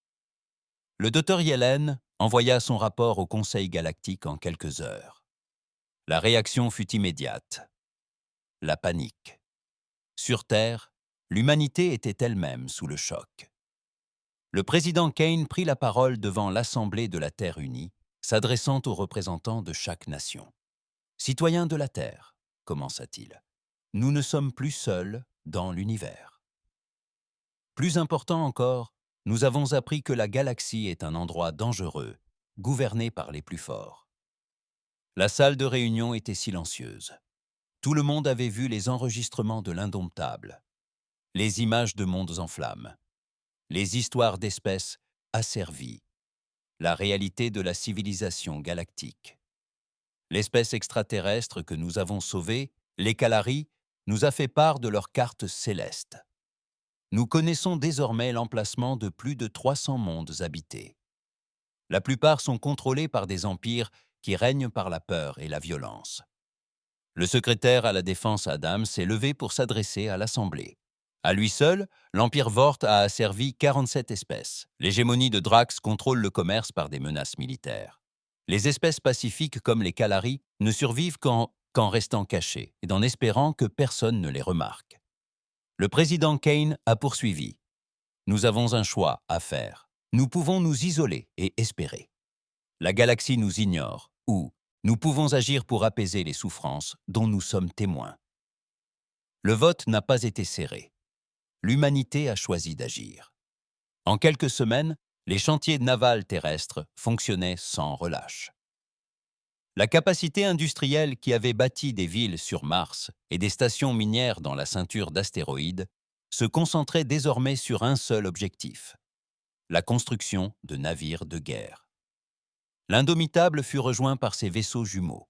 Le docteur Yellen envoya son rapport au Conseil galactique en quelques heures. La réaction fut immédiate. La panique. Sur Terre, l'humanité était elle-même sous le choc. Le président Kane prit la parole devant l'Assemblée de la Terre unie, s'adressant aux représentants de chaque nation. « Citoyens de la Terre, commença-t-il, nous ne sommes plus seuls dans l'univers. Plus important encore, nous avons appris que la galaxie est un endroit dangereux, gouverné par les plus forts. » La salle de réunion était silencieuse. Tout le monde avait vu les enregistrements de l'Indomptable, les images de mondes en flammes, les histoires d'espèces asservies, la réalité de la civilisation galactique. L'espèce extraterrestre que nous avons sauvée, les Kalari, nous a fait part de leur carte céleste. Nous connaissons désormais l'emplacement de plus de 300 mondes habités. La plupart sont contrôlés par des empires qui règnent par la peur et la violence. Le secrétaire à la défense Adam s'est levé pour s'adresser à l'Assemblée. À lui seul, l'Empire Vort a asservi 47 espèces. L'hégémonie de Drax contrôle le commerce par des menaces militaires. Les espèces pacifiques comme les Kalari ne survivent qu'en restant cachées et en espérant que personne ne les remarque. Le président Kane a poursuivi. Nous avons un choix à faire. Nous pouvons nous isoler et espérer. La galaxie nous ignore, ou nous pouvons agir pour apaiser les souffrances dont nous sommes témoins. Le vote n'a pas été serré. L'humanité a choisi d'agir. En quelques semaines, les chantiers navals terrestres fonctionnaient sans relâche. La capacité industrielle qui avait bâti des villes sur Mars et des stations minières dans la ceinture d'astéroïdes se concentrait désormais sur un seul objectif, la construction de navires de guerre. L'Indomitable fut rejoint par ses vaisseaux jumeaux.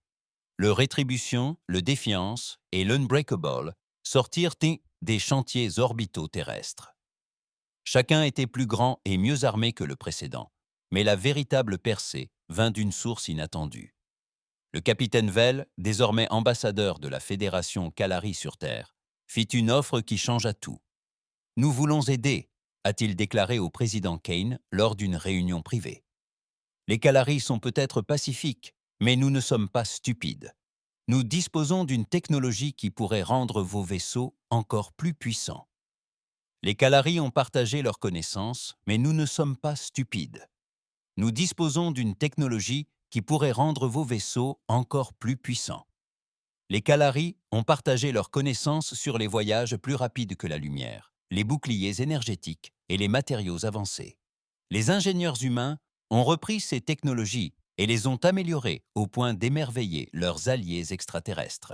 Le Rétribution, le Défiance et l'Unbreakable sortirent des chantiers orbitaux terrestres. Chacun était plus grand et mieux armé que le précédent, mais la véritable percée vint d'une source inattendue. Le capitaine Vell, désormais ambassadeur de la Fédération Kalari sur Terre, fit une offre qui changea tout. « Nous voulons aider », a-t-il déclaré au président Kane lors d'une réunion privée. « Les Kalari sont peut-être pacifiques, mais nous ne sommes pas stupides. Nous disposons d'une technologie qui pourrait rendre vos vaisseaux encore plus puissants. » Les Kalari ont partagé leurs connaissances, mais nous ne sommes pas stupides. Nous disposons d'une technologie qui pourrait rendre vos vaisseaux encore plus puissants. Les Kalari ont partagé leurs connaissances sur les voyages plus rapides que la lumière, les boucliers énergétiques et les matériaux avancés. Les ingénieurs humains ont repris ces technologies et les ont améliorées au point d'émerveiller leurs alliés extraterrestres.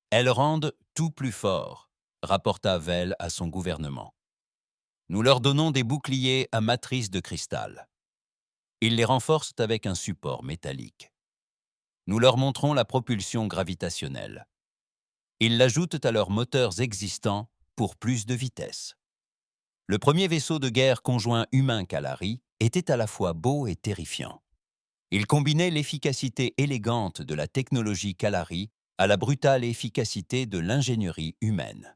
Elles rendent tout plus fort, rapporta Vell à son gouvernement. Nous leur donnons des boucliers à matrice de cristal. Ils les renforcent avec un support métallique. Nous leur montrons la propulsion gravitationnelle. Ils l'ajoutent à leurs moteurs existants pour plus de vitesse. Le premier vaisseau de guerre conjoint humain-Kalari était à la fois beau et terrifiant. Il combinait l'efficacité élégante de la technologie Kalari à la brutale efficacité de l'ingénierie humaine.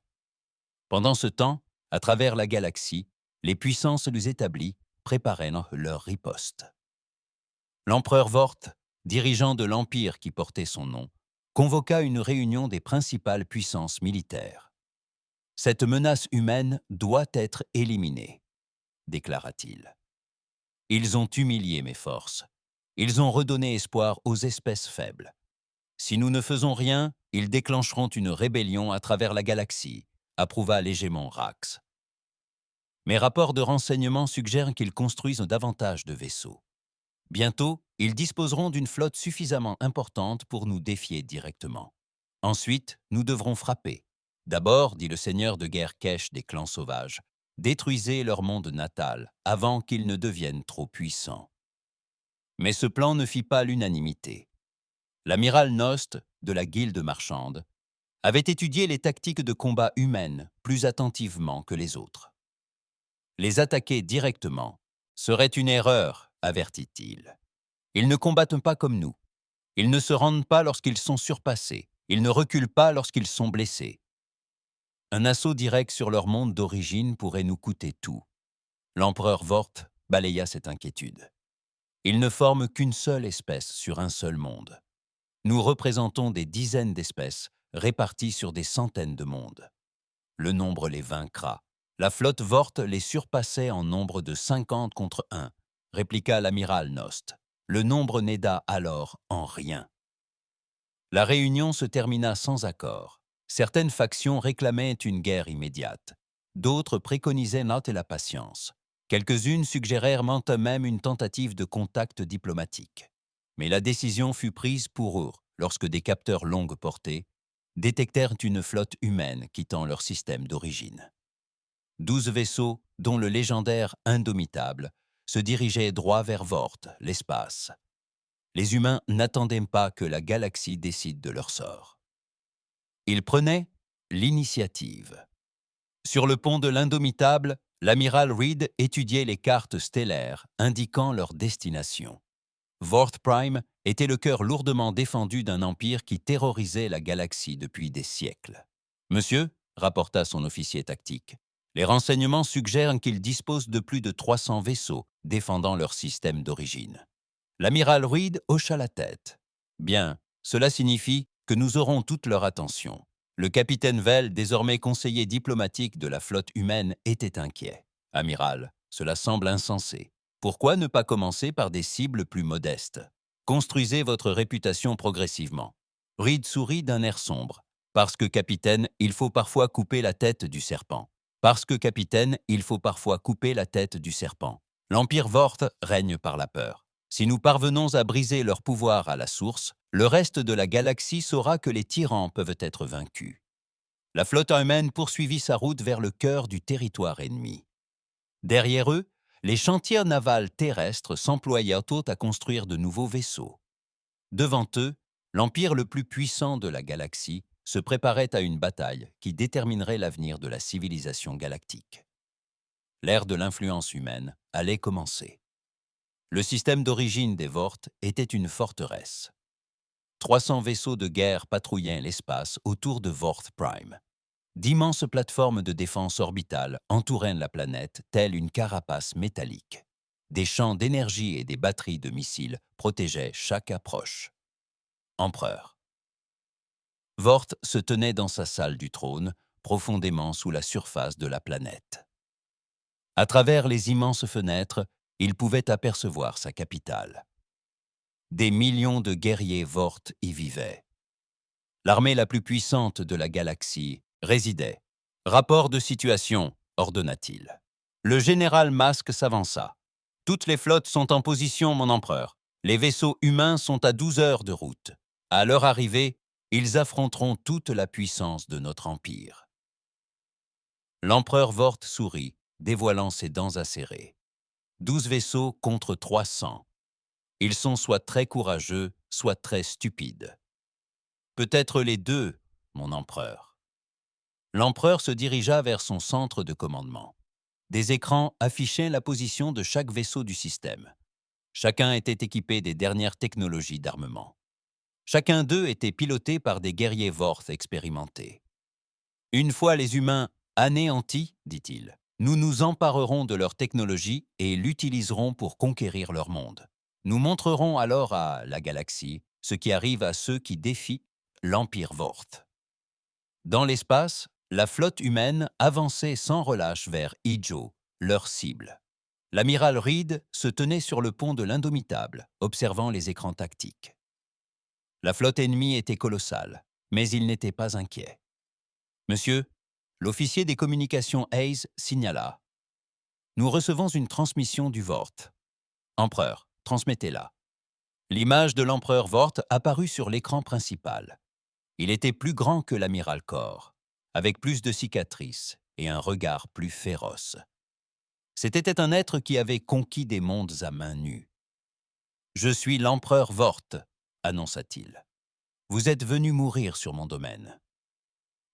Pendant ce temps, à travers la galaxie, les puissances établies préparaient leur riposte. L'empereur Vort, dirigeant de l'empire qui portait son nom, convoqua une réunion des principales puissances militaires. « Cette menace humaine doit être éliminée », déclara-t-il. « Ils ont humilié mes forces. Ils ont redonné espoir aux espèces faibles. Si nous ne faisons rien, ils déclencheront une rébellion à travers la galaxie, approuva l'hégémon Rax. Mes rapports de renseignement suggèrent qu'ils construisent davantage de vaisseaux. Bientôt, ils disposeront d'une flotte suffisamment importante pour nous défier directement. Ensuite, nous devrons frapper. D'abord, dit le seigneur de guerre Kesh des clans sauvages, détruisez leur monde natal avant qu'ils ne deviennent trop puissants. Mais ce plan ne fit pas l'unanimité. L'amiral Nost, de la guilde marchande, avait étudié les tactiques de combat humaines plus attentivement que les autres. Les attaquer directement serait une erreur, avertit-il. Ils ne combattent pas comme nous. Ils ne se rendent pas lorsqu'ils sont surpassés. Ils ne reculent pas lorsqu'ils sont blessés. Un assaut direct sur leur monde d'origine pourrait nous coûter tout. L'empereur Vort balaya cette inquiétude. Ils ne forment qu'une seule espèce sur un seul monde. Nous représentons des dizaines d'espèces réparties sur des centaines de mondes. Le nombre les vaincra. La flotte Vort les surpassait en nombre de 50 contre 1, répliqua l'amiral Nost. Le nombre n'aida alors en rien. La réunion se termina sans accord. Certaines factions réclamaient une guerre immédiate. D'autres préconisaient la patience. Quelques-unes suggérèrent même une tentative de contact diplomatique. Mais la décision fut prise pour eux lorsque des capteurs longue portée détectèrent une flotte humaine quittant leur système d'origine. 12 vaisseaux, dont le légendaire Indomitable, se dirigeaient droit vers Vort, l'espace. Les humains n'attendaient pas que la galaxie décide de leur sort. Ils prenaient l'initiative. Sur le pont de l'Indomitable, l'amiral Reed étudiait les cartes stellaires indiquant leur destination. Vort Prime était le cœur lourdement défendu d'un empire qui terrorisait la galaxie depuis des siècles. « Monsieur, » rapporta son officier tactique, « les renseignements suggèrent qu'ils disposent de plus de 300 vaisseaux défendant leur système d'origine. » L'amiral Reed hocha la tête. « Bien, cela signifie que nous aurons toute leur attention. » Le capitaine Vell, désormais conseiller diplomatique de la flotte humaine, était inquiet. « Amiral, cela semble insensé. Pourquoi ne pas commencer par des cibles plus modestes? Construisez votre réputation progressivement. » Reed sourit d'un air sombre. « Parce que, capitaine, il faut parfois couper la tête du serpent. Parce que, capitaine, il faut parfois couper la tête du serpent. L'Empire Vort règne par la peur. Si nous parvenons à briser leur pouvoir à la source, le reste de la galaxie saura que les tyrans peuvent être vaincus. » La flotte humaine poursuivit sa route vers le cœur du territoire ennemi. Derrière eux, les chantiers navals terrestres s'employaient à construire de nouveaux vaisseaux. Devant eux, l'empire le plus puissant de la galaxie se préparait à une bataille qui déterminerait l'avenir de la civilisation galactique. L'ère de l'influence humaine allait commencer. Le système d'origine des Vort était une forteresse. 300 vaisseaux de guerre patrouillaient l'espace autour de Vort Prime. D'immenses plateformes de défense orbitale entouraient la planète telle une carapace métallique. Des champs d'énergie et des batteries de missiles protégeaient chaque approche. Empereur. Vort se tenait dans sa salle du trône, profondément sous la surface de la planète. À travers les immenses fenêtres, il pouvait apercevoir sa capitale. Des millions de guerriers Vort y vivaient. L'armée la plus puissante de la galaxie résidait. Rapport de situation, ordonna-t-il. Le général Masque s'avança. Toutes les flottes sont en position, mon empereur. Les vaisseaux humains sont à 12 heures de route. À leur arrivée, ils affronteront toute la puissance de notre empire. L'empereur Vort sourit, dévoilant ses dents acérées. 12 vaisseaux contre 300. Ils sont soit très courageux, soit très stupides. Peut-être les deux, mon empereur. L'empereur se dirigea vers son centre de commandement. Des écrans affichaient la position de chaque vaisseau du système. Chacun était équipé des dernières technologies d'armement. Chacun d'eux était piloté par des guerriers Vorth expérimentés. Une fois les humains anéantis, dit-il, nous nous emparerons de leur technologie et l'utiliserons pour conquérir leur monde. Nous montrerons alors à la galaxie ce qui arrive à ceux qui défient l'Empire Vorth. Dans l'espace, la flotte humaine avançait sans relâche vers Ijo, leur cible. L'amiral Reed se tenait sur le pont de l'Indomitable, observant les écrans tactiques. La flotte ennemie était colossale, mais il n'était pas inquiet. « Monsieur, l'officier des communications Hayes signala. Nous recevons une transmission du Vort. Empereur, transmettez-la. » L'image de l'empereur Vort apparut sur l'écran principal. Il était plus grand que l'amiral Kor, avec plus de cicatrices et un regard plus féroce. C'était un être qui avait conquis des mondes à main nue. « Je suis l'empereur Vort, » annonça-t-il. « Vous êtes venu mourir sur mon domaine. »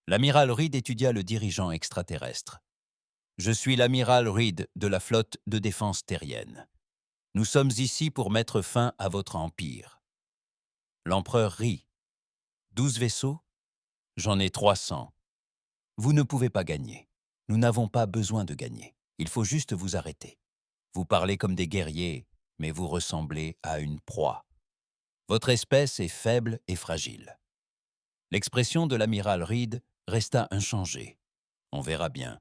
L'amiral Reed étudia le dirigeant extraterrestre. « Je suis l'amiral Reed de la flotte de défense terrienne. Nous sommes ici pour mettre fin à votre empire. » L'empereur rit. « 12 vaisseaux? J'en ai 300. Vous ne pouvez pas gagner. Nous n'avons pas besoin de gagner. Il faut juste vous arrêter. Vous parlez comme des guerriers, mais vous ressemblez à une proie. Votre espèce est faible et fragile. » L'expression de l'amiral Reed resta inchangée. On verra bien.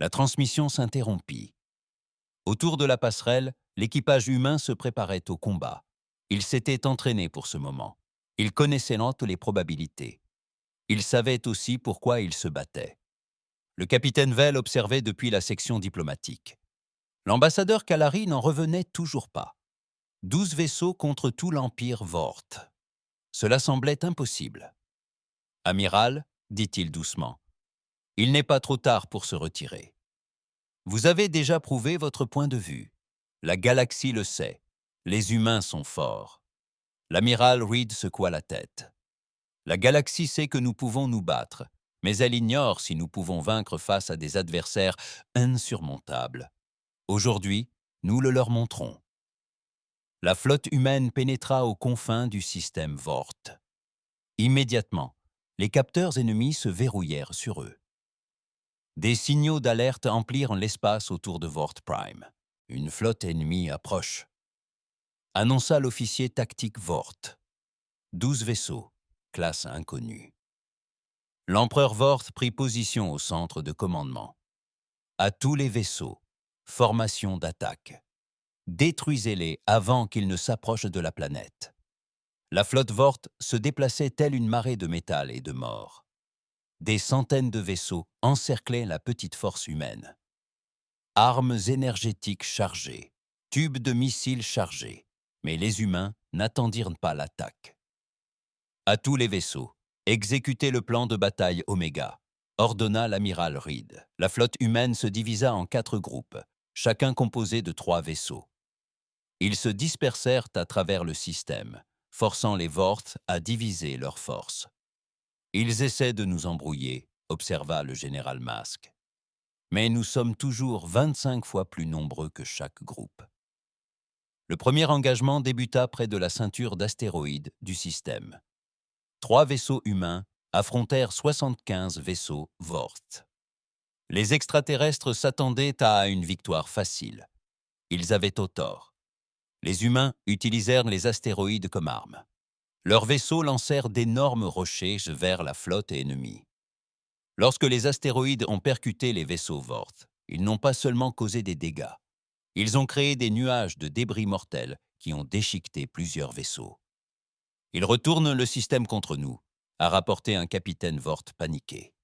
La transmission s'interrompit. Autour de la passerelle, l'équipage humain se préparait au combat. Il s'était entraîné pour ce moment. Il connaissait toutes les probabilités. Il savait aussi pourquoi il se battait. Le capitaine Vell observait depuis la section diplomatique. L'ambassadeur Kalari n'en revenait toujours pas. 12 vaisseaux contre tout l'Empire Vort. Cela semblait impossible. « Amiral, » dit-il doucement, « il n'est pas trop tard pour se retirer. Vous avez déjà prouvé votre point de vue. La galaxie le sait. Les humains sont forts. » L'amiral Reed secoua la tête. « La galaxie sait que nous pouvons nous battre, mais elle ignore si nous pouvons vaincre face à des adversaires insurmontables. Aujourd'hui, nous le leur montrons. » La flotte humaine pénétra aux confins du système Vort. Immédiatement, les capteurs ennemis se verrouillèrent sur eux. Des signaux d'alerte emplirent l'espace autour de Vort Prime. « Une flotte ennemie approche », annonça l'officier tactique Vort. 12 vaisseaux, classe inconnue. L'empereur Vort prit position au centre de commandement. « À tous les vaisseaux, formation d'attaque. Détruisez-les avant qu'ils ne s'approchent de la planète. » La flotte Vort se déplaçait telle une marée de métal et de mort. Des centaines de vaisseaux encerclaient la petite force humaine. Armes énergétiques chargées, tubes de missiles chargés, mais les humains n'attendirent pas l'attaque. « À tous les vaisseaux, exécutez le plan de bataille Oméga », ordonna l'amiral Reed. La flotte humaine se divisa en 4 groupes, chacun composé de 3 vaisseaux. Ils se dispersèrent à travers le système, forçant les Vort à diviser leurs forces. « Ils essaient de nous embrouiller », observa le général Masque. « Mais nous sommes toujours 25 fois plus nombreux que chaque groupe. » Le premier engagement débuta près de la ceinture d'astéroïdes du système. 3 vaisseaux humains affrontèrent 75 vaisseaux Vort. Les extraterrestres s'attendaient à une victoire facile. Ils avaient tort. Les humains utilisèrent les astéroïdes comme armes. Leurs vaisseaux lancèrent d'énormes rochers vers la flotte ennemie. Lorsque les astéroïdes ont percuté les vaisseaux Vorth, ils n'ont pas seulement causé des dégâts. Ils ont créé des nuages de débris mortels qui ont déchiqueté plusieurs vaisseaux. Ils retournent le système contre nous, a rapporté un capitaine Vorth paniqué.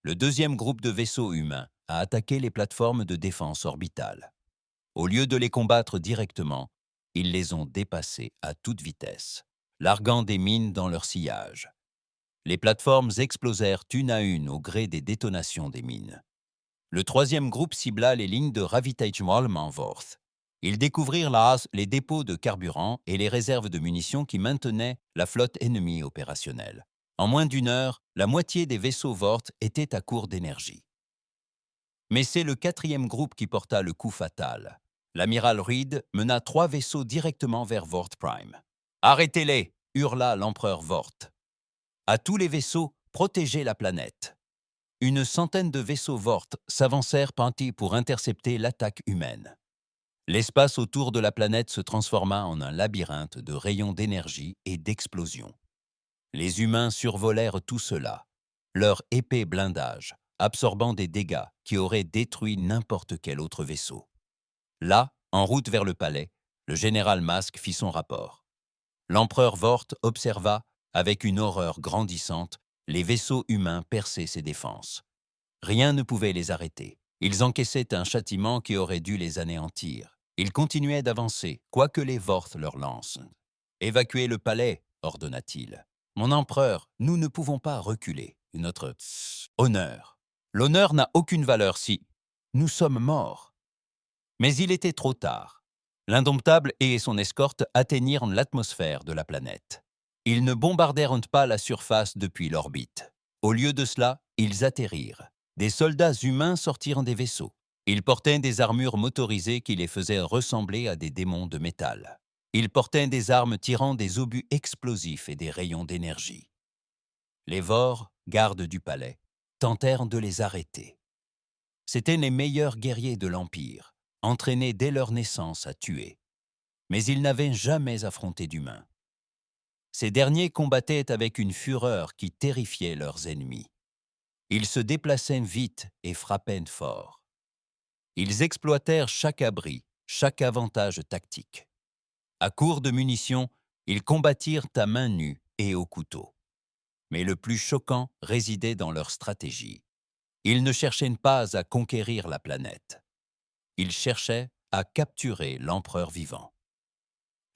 Le deuxième groupe de vaisseaux humains a attaqué les plateformes de défense orbitale. Au lieu de les combattre directement, ils les ont dépassés à toute vitesse, larguant des mines dans leur sillage. Les plateformes explosèrent une à une au gré des détonations des mines. Le troisième groupe cibla les lignes de ravitaillement Vorth. Ils découvrirent les dépôts de carburant et les réserves de munitions qui maintenaient la flotte ennemie opérationnelle. En moins d'une heure, la moitié des vaisseaux Vorth étaient à court d'énergie. Mais c'est le quatrième groupe qui porta le coup fatal. L'amiral Reed mena 3 vaisseaux directement vers Vorth Prime. « Arrêtez-les » hurla l'empereur Vorth. À tous les vaisseaux, protégez la planète. Une centaine de vaisseaux Vorth s'avancèrent pour intercepter l'attaque humaine. L'espace autour de la planète se transforma en un labyrinthe de rayons d'énergie et d'explosions. Les humains survolèrent tout cela, leur épais blindage, absorbant des dégâts qui auraient détruit n'importe quel autre vaisseau. Là, en route vers le palais, le général Mask fit son rapport. L'empereur Vorth observa, avec une horreur grandissante, les vaisseaux humains percer ses défenses. Rien ne pouvait les arrêter. Ils encaissaient un châtiment qui aurait dû les anéantir. Ils continuaient d'avancer, quoi que les Vorth leur lancent. « Évacuez le palais » ordonna-t-il. « Mon empereur, nous ne pouvons pas reculer. Notre honneur. L'honneur n'a aucune valeur si nous sommes morts. » Mais il était trop tard. L'indomptable et son escorte atteignirent l'atmosphère de la planète. Ils ne bombardèrent pas la surface depuis l'orbite. Au lieu de cela, ils atterrirent. Des soldats humains sortirent des vaisseaux. Ils portaient des armures motorisées qui les faisaient ressembler à des démons de métal. Ils portaient des armes tirant des obus explosifs et des rayons d'énergie. Les Vor, gardes du palais, tentèrent de les arrêter. C'étaient les meilleurs guerriers de l'Empire, entraînés dès leur naissance à tuer. Mais ils n'avaient jamais affronté d'humains. Ces derniers combattaient avec une fureur qui terrifiait leurs ennemis. Ils se déplaçaient vite et frappaient fort. Ils exploitèrent chaque abri, chaque avantage tactique. À court de munitions, ils combattirent à main nue et au couteau. Mais le plus choquant résidait dans leur stratégie. Ils ne cherchaient pas à conquérir la planète. Ils cherchaient à capturer l'empereur vivant.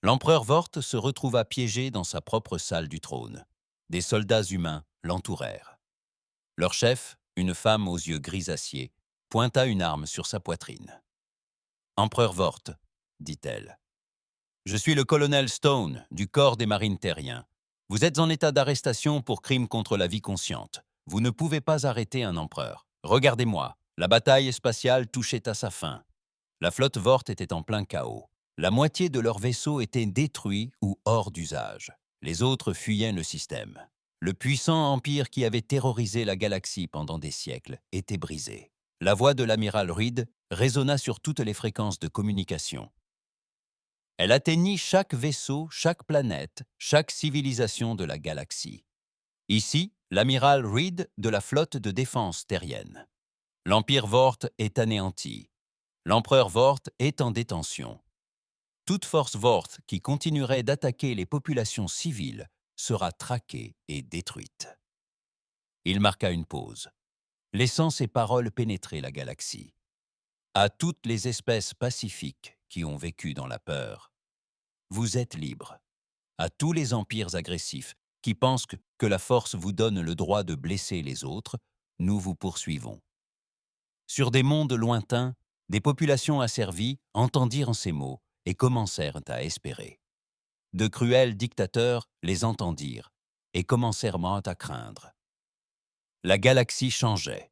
L'empereur Vorth se retrouva piégé dans sa propre salle du trône. Des soldats humains l'entourèrent. Leur chef, une femme aux yeux grisaciers, pointa une arme sur sa poitrine. « Empereur Vorth, dit-elle, je suis le colonel Stone du corps des marines terriens. Vous êtes en état d'arrestation pour crime contre la vie consciente. Vous ne pouvez pas arrêter un empereur. Regardez-moi, la bataille spatiale touchait à sa fin. La flotte Vorth était en plein chaos. La moitié de leurs vaisseaux étaient détruits ou hors d'usage. Les autres fuyaient le système. Le puissant empire qui avait terrorisé la galaxie pendant des siècles était brisé. La voix de l'amiral Reed résonna sur toutes les fréquences de communication. Elle atteignit chaque vaisseau, chaque planète, chaque civilisation de la galaxie. Ici, l'amiral Reed de la flotte de défense terrienne. L'empire Vorth est anéanti. L'empereur Vorth est en détention. Toute force Vorth qui continuerait d'attaquer les populations civiles sera traquée et détruite. Il marqua une pause, laissant ses paroles pénétrer la galaxie. À toutes les espèces pacifiques qui ont vécu dans la peur, vous êtes libres. À tous les empires agressifs qui pensent que la force vous donne le droit de blesser les autres, nous vous poursuivons. Sur des mondes lointains, des populations asservies entendirent ces mots et commencèrent à espérer. De cruels dictateurs les entendirent et commencèrent à craindre. La galaxie changeait.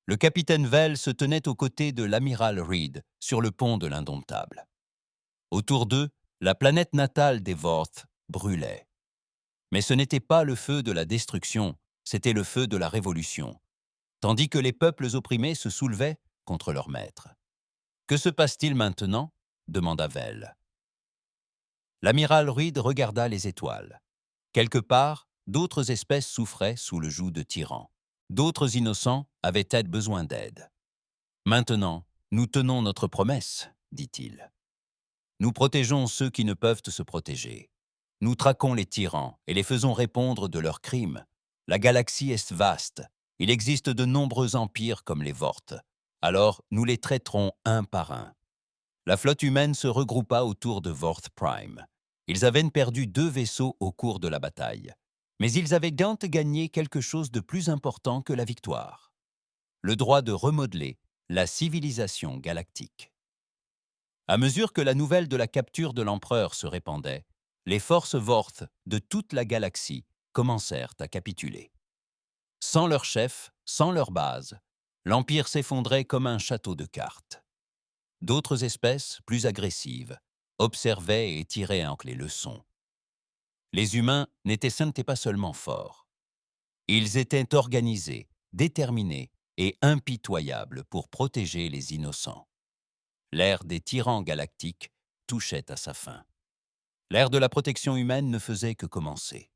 Le capitaine Vell se tenait aux côtés de l'amiral Reed sur le pont de l'Indomptable. Autour d'eux, la planète natale des Vorth brûlait. Mais ce n'était pas le feu de la destruction, c'était le feu de la révolution, tandis que les peuples opprimés se soulevaient contre leur maître. « Que se passe-t-il maintenant » demanda Vell. L'amiral Reed regarda les étoiles. Quelque part, d'autres espèces souffraient sous le joug de tyrans. D'autres innocents avaient-elles besoin d'aide. Maintenant, nous tenons notre promesse, dit-il. Nous protégeons ceux qui ne peuvent se protéger. Nous traquons les tyrans et les faisons répondre de leurs crimes. La galaxie est vaste. Il existe de nombreux empires comme les Vortes. Alors, nous les traiterons un par un. La flotte humaine se regroupa autour de Vorth Prime. Ils avaient perdu 2 vaisseaux au cours de la bataille. Mais ils avaient donc gagné quelque chose de plus important que la victoire. Le droit de remodeler la civilisation galactique. À mesure que la nouvelle de la capture de l'empereur se répandait, les forces Vorth de toute la galaxie commencèrent à capituler. Sans leur chef, sans leur base, l'Empire s'effondrait comme un château de cartes. D'autres espèces, plus agressives, observaient et tiraient en les leçons. Les humains n'étaient pas seulement forts. Ils étaient organisés, déterminés et impitoyables pour protéger les innocents. L'ère des tyrans galactiques touchait à sa fin. L'ère de la protection humaine ne faisait que commencer.